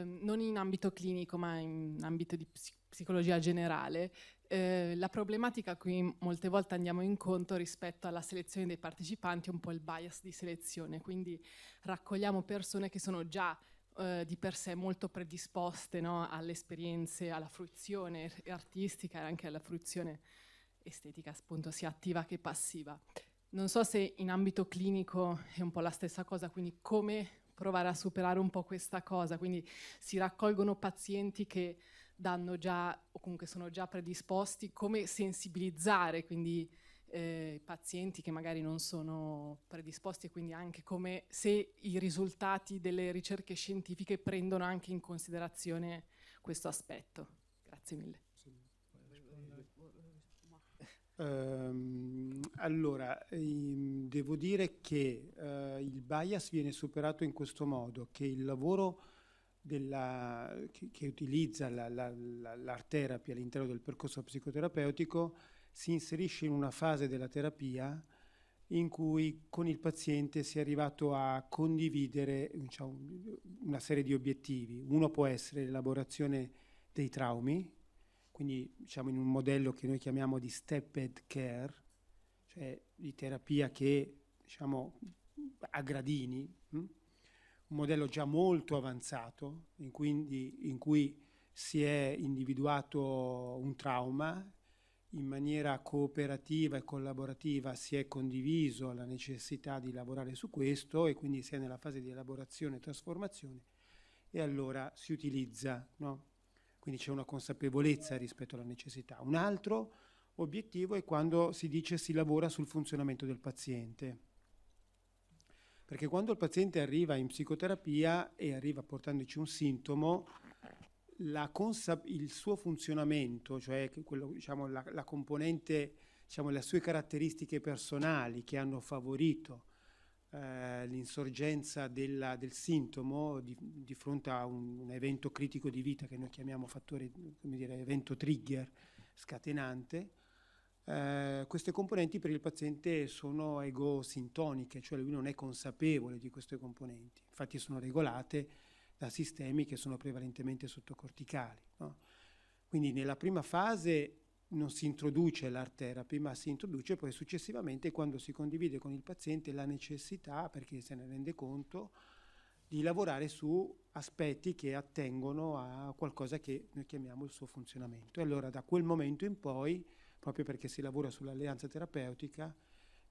non in ambito clinico ma in ambito di psicologia generale, la problematica a cui molte volte andiamo incontro rispetto alla selezione dei partecipanti è un po' il bias di selezione, quindi raccogliamo persone che sono già di per sé molto predisposte, no, alle esperienze, alla fruizione artistica e anche alla fruizione estetica, appunto, sia attiva che passiva. Non so se in ambito clinico è un po' la stessa cosa, quindi come provare a superare un po' questa cosa, quindi si raccolgono pazienti che danno già o comunque sono già predisposti, come sensibilizzare quindi i pazienti che magari non sono predisposti e quindi anche come se i risultati delle ricerche scientifiche prendono anche in considerazione questo aspetto. Grazie mille. Allora, devo dire che il bias viene superato in questo modo, che il lavoro che utilizza l'art therapy all'interno del percorso psicoterapeutico si inserisce in una fase della terapia in cui con il paziente si è arrivato a condividere, diciamo, una serie di obiettivi. Uno può essere l'elaborazione dei traumi, quindi diciamo in un modello che noi chiamiamo di step-ed care, cioè di terapia che diciamo a gradini, un modello già molto avanzato in cui si è individuato un trauma, in maniera cooperativa e collaborativa si è condiviso la necessità di lavorare su questo e quindi si è nella fase di elaborazione e trasformazione e allora si utilizza, no? Quindi c'è una consapevolezza rispetto alla necessità. Un altro obiettivo è quando si dice si lavora sul funzionamento del paziente. Perché quando il paziente arriva in psicoterapia e arriva portandoci un sintomo, il suo funzionamento, cioè quello, diciamo, la componente, diciamo, le sue caratteristiche personali che hanno favorito l'insorgenza del sintomo di fronte a un evento critico di vita che noi chiamiamo fattore, come dire, evento trigger scatenante, queste componenti per il paziente sono egosintoniche, cioè lui non è consapevole di queste componenti, infatti sono regolate da sistemi che sono prevalentemente sottocorticali, no? Quindi nella prima fase non si introduce l'art therapy, ma si introduce poi successivamente quando si condivide con il paziente la necessità, perché se ne rende conto, di lavorare su aspetti che attengono a qualcosa che noi chiamiamo il suo funzionamento. E allora da quel momento in poi, proprio perché si lavora sull'alleanza terapeutica,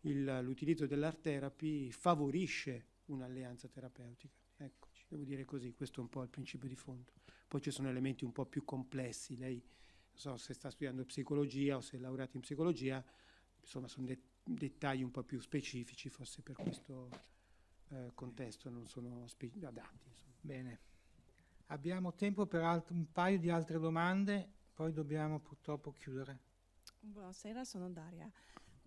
l'utilizzo dell'art therapy favorisce un'alleanza terapeutica. Ecco, devo dire così, questo è un po' il principio di fondo. Poi ci sono elementi un po' più complessi, lei non so se sta studiando psicologia o se è laureata in psicologia, insomma sono dettagli un po' più specifici, forse per questo contesto non sono adatti. Insomma. Bene, abbiamo tempo per un paio di altre domande, poi dobbiamo purtroppo chiudere. Buonasera, sono Daria.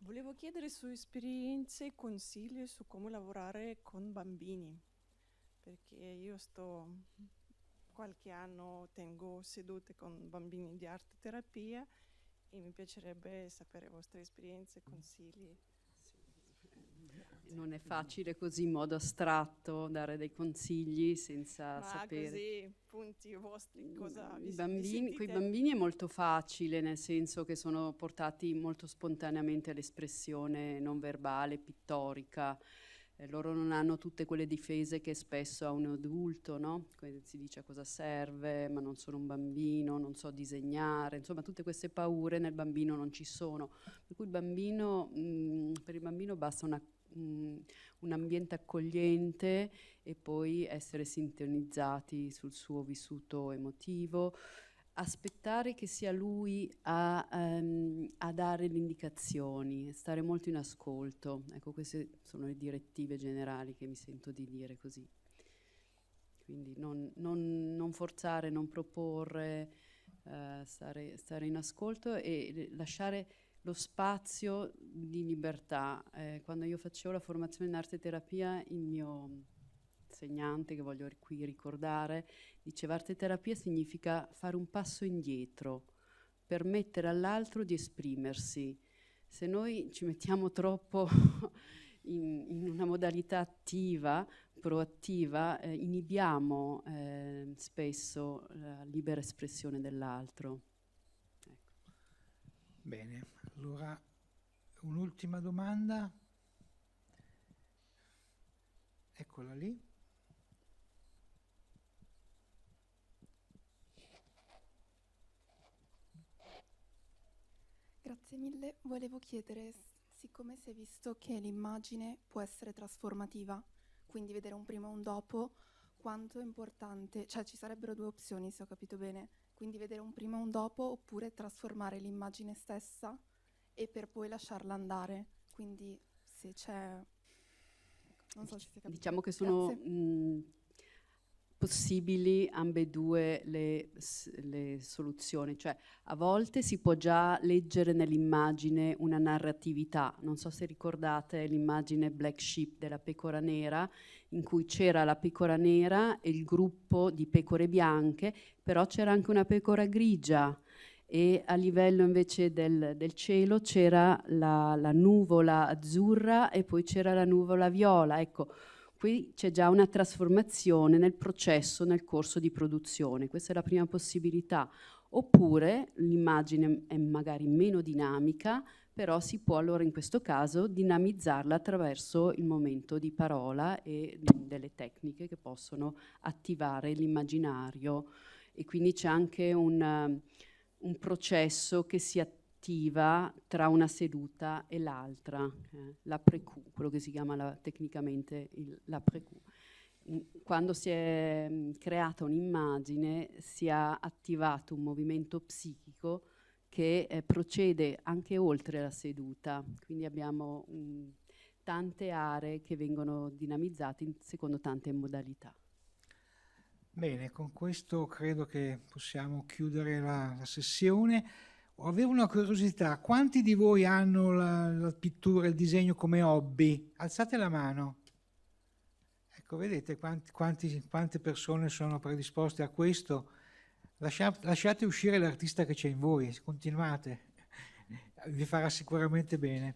Volevo chiedere su esperienze e consigli su come lavorare con bambini, perché io qualche anno tengo sedute con bambini di arte terapia e mi piacerebbe sapere le vostre esperienze e consigli. Non è facile così in modo astratto dare dei consigli senza sapere. Ma così, punti vostri, cosa vi Con sentite? i bambini è molto facile, nel senso che sono portati molto spontaneamente all'espressione non verbale, pittorica. Loro non hanno tutte quelle difese che spesso ha un adulto, no? Si dice a cosa serve, ma non sono un bambino, non so disegnare, insomma tutte queste paure nel bambino non ci sono. Per cui per il bambino basta un ambiente accogliente e poi essere sintonizzati sul suo vissuto emotivo, aspettare che sia lui a dare le indicazioni, stare molto in ascolto. Ecco, queste sono le direttive generali che mi sento di dire così. Quindi non forzare, non proporre, stare in ascolto e lasciare lo spazio di libertà. Quando io facevo la formazione in arte terapia, il mio insegnante, che voglio qui ricordare, diceva: arte terapia significa fare un passo indietro, permettere all'altro di esprimersi. Se noi ci mettiamo troppo in una modalità attiva, proattiva, inibiamo spesso la libera espressione dell'altro. Ecco. Bene, allora un'ultima domanda. Eccola lì. Grazie mille. Volevo chiedere, siccome si è visto che l'immagine può essere trasformativa, quindi vedere un prima e un dopo, quanto è importante, cioè ci sarebbero due opzioni se ho capito bene, quindi vedere un prima e un dopo oppure trasformare l'immagine stessa e per poi lasciarla andare, quindi se c'è... Non so se si è capito. Diciamo che sono possibili ambedue le soluzioni, cioè a volte si può già leggere nell'immagine una narratività. Non so se ricordate l'immagine Black Sheep della pecora nera, in cui c'era la pecora nera e il gruppo di pecore bianche, però c'era anche una pecora grigia e a livello invece del cielo c'era la nuvola azzurra e poi c'era la nuvola viola. Ecco, qui c'è già una trasformazione nel processo, nel corso di produzione. Questa è la prima possibilità. Oppure l'immagine è magari meno dinamica, però si può allora in questo caso dinamizzarla attraverso il momento di parola e delle tecniche che possono attivare l'immaginario. E quindi c'è anche un processo che si attiva tra una seduta e l'altra, l'après-coup, quello che si chiama tecnicamente l'après-coup. Quando si è creata un'immagine si è attivato un movimento psichico che procede anche oltre la seduta, quindi abbiamo tante aree che vengono dinamizzate secondo tante modalità. Bene, con questo credo che possiamo chiudere la sessione. Avevo una curiosità: quanti di voi hanno la pittura, il disegno come hobby? Alzate la mano. Ecco, vedete quante persone sono predisposte a questo. Lasciate uscire l'artista che c'è in voi, continuate. vi farà sicuramente bene.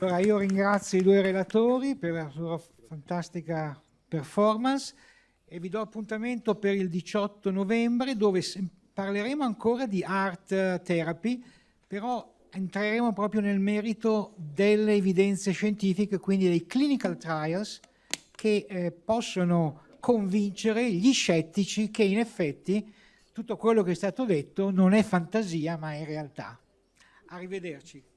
Allora io ringrazio i due relatori per la loro fantastica performance e vi do appuntamento per il 18 novembre dove parleremo ancora di art therapy, però entreremo proprio nel merito delle evidenze scientifiche, quindi dei clinical trials che possono convincere gli scettici che in effetti tutto quello che è stato detto non è fantasia ma è realtà. Arrivederci.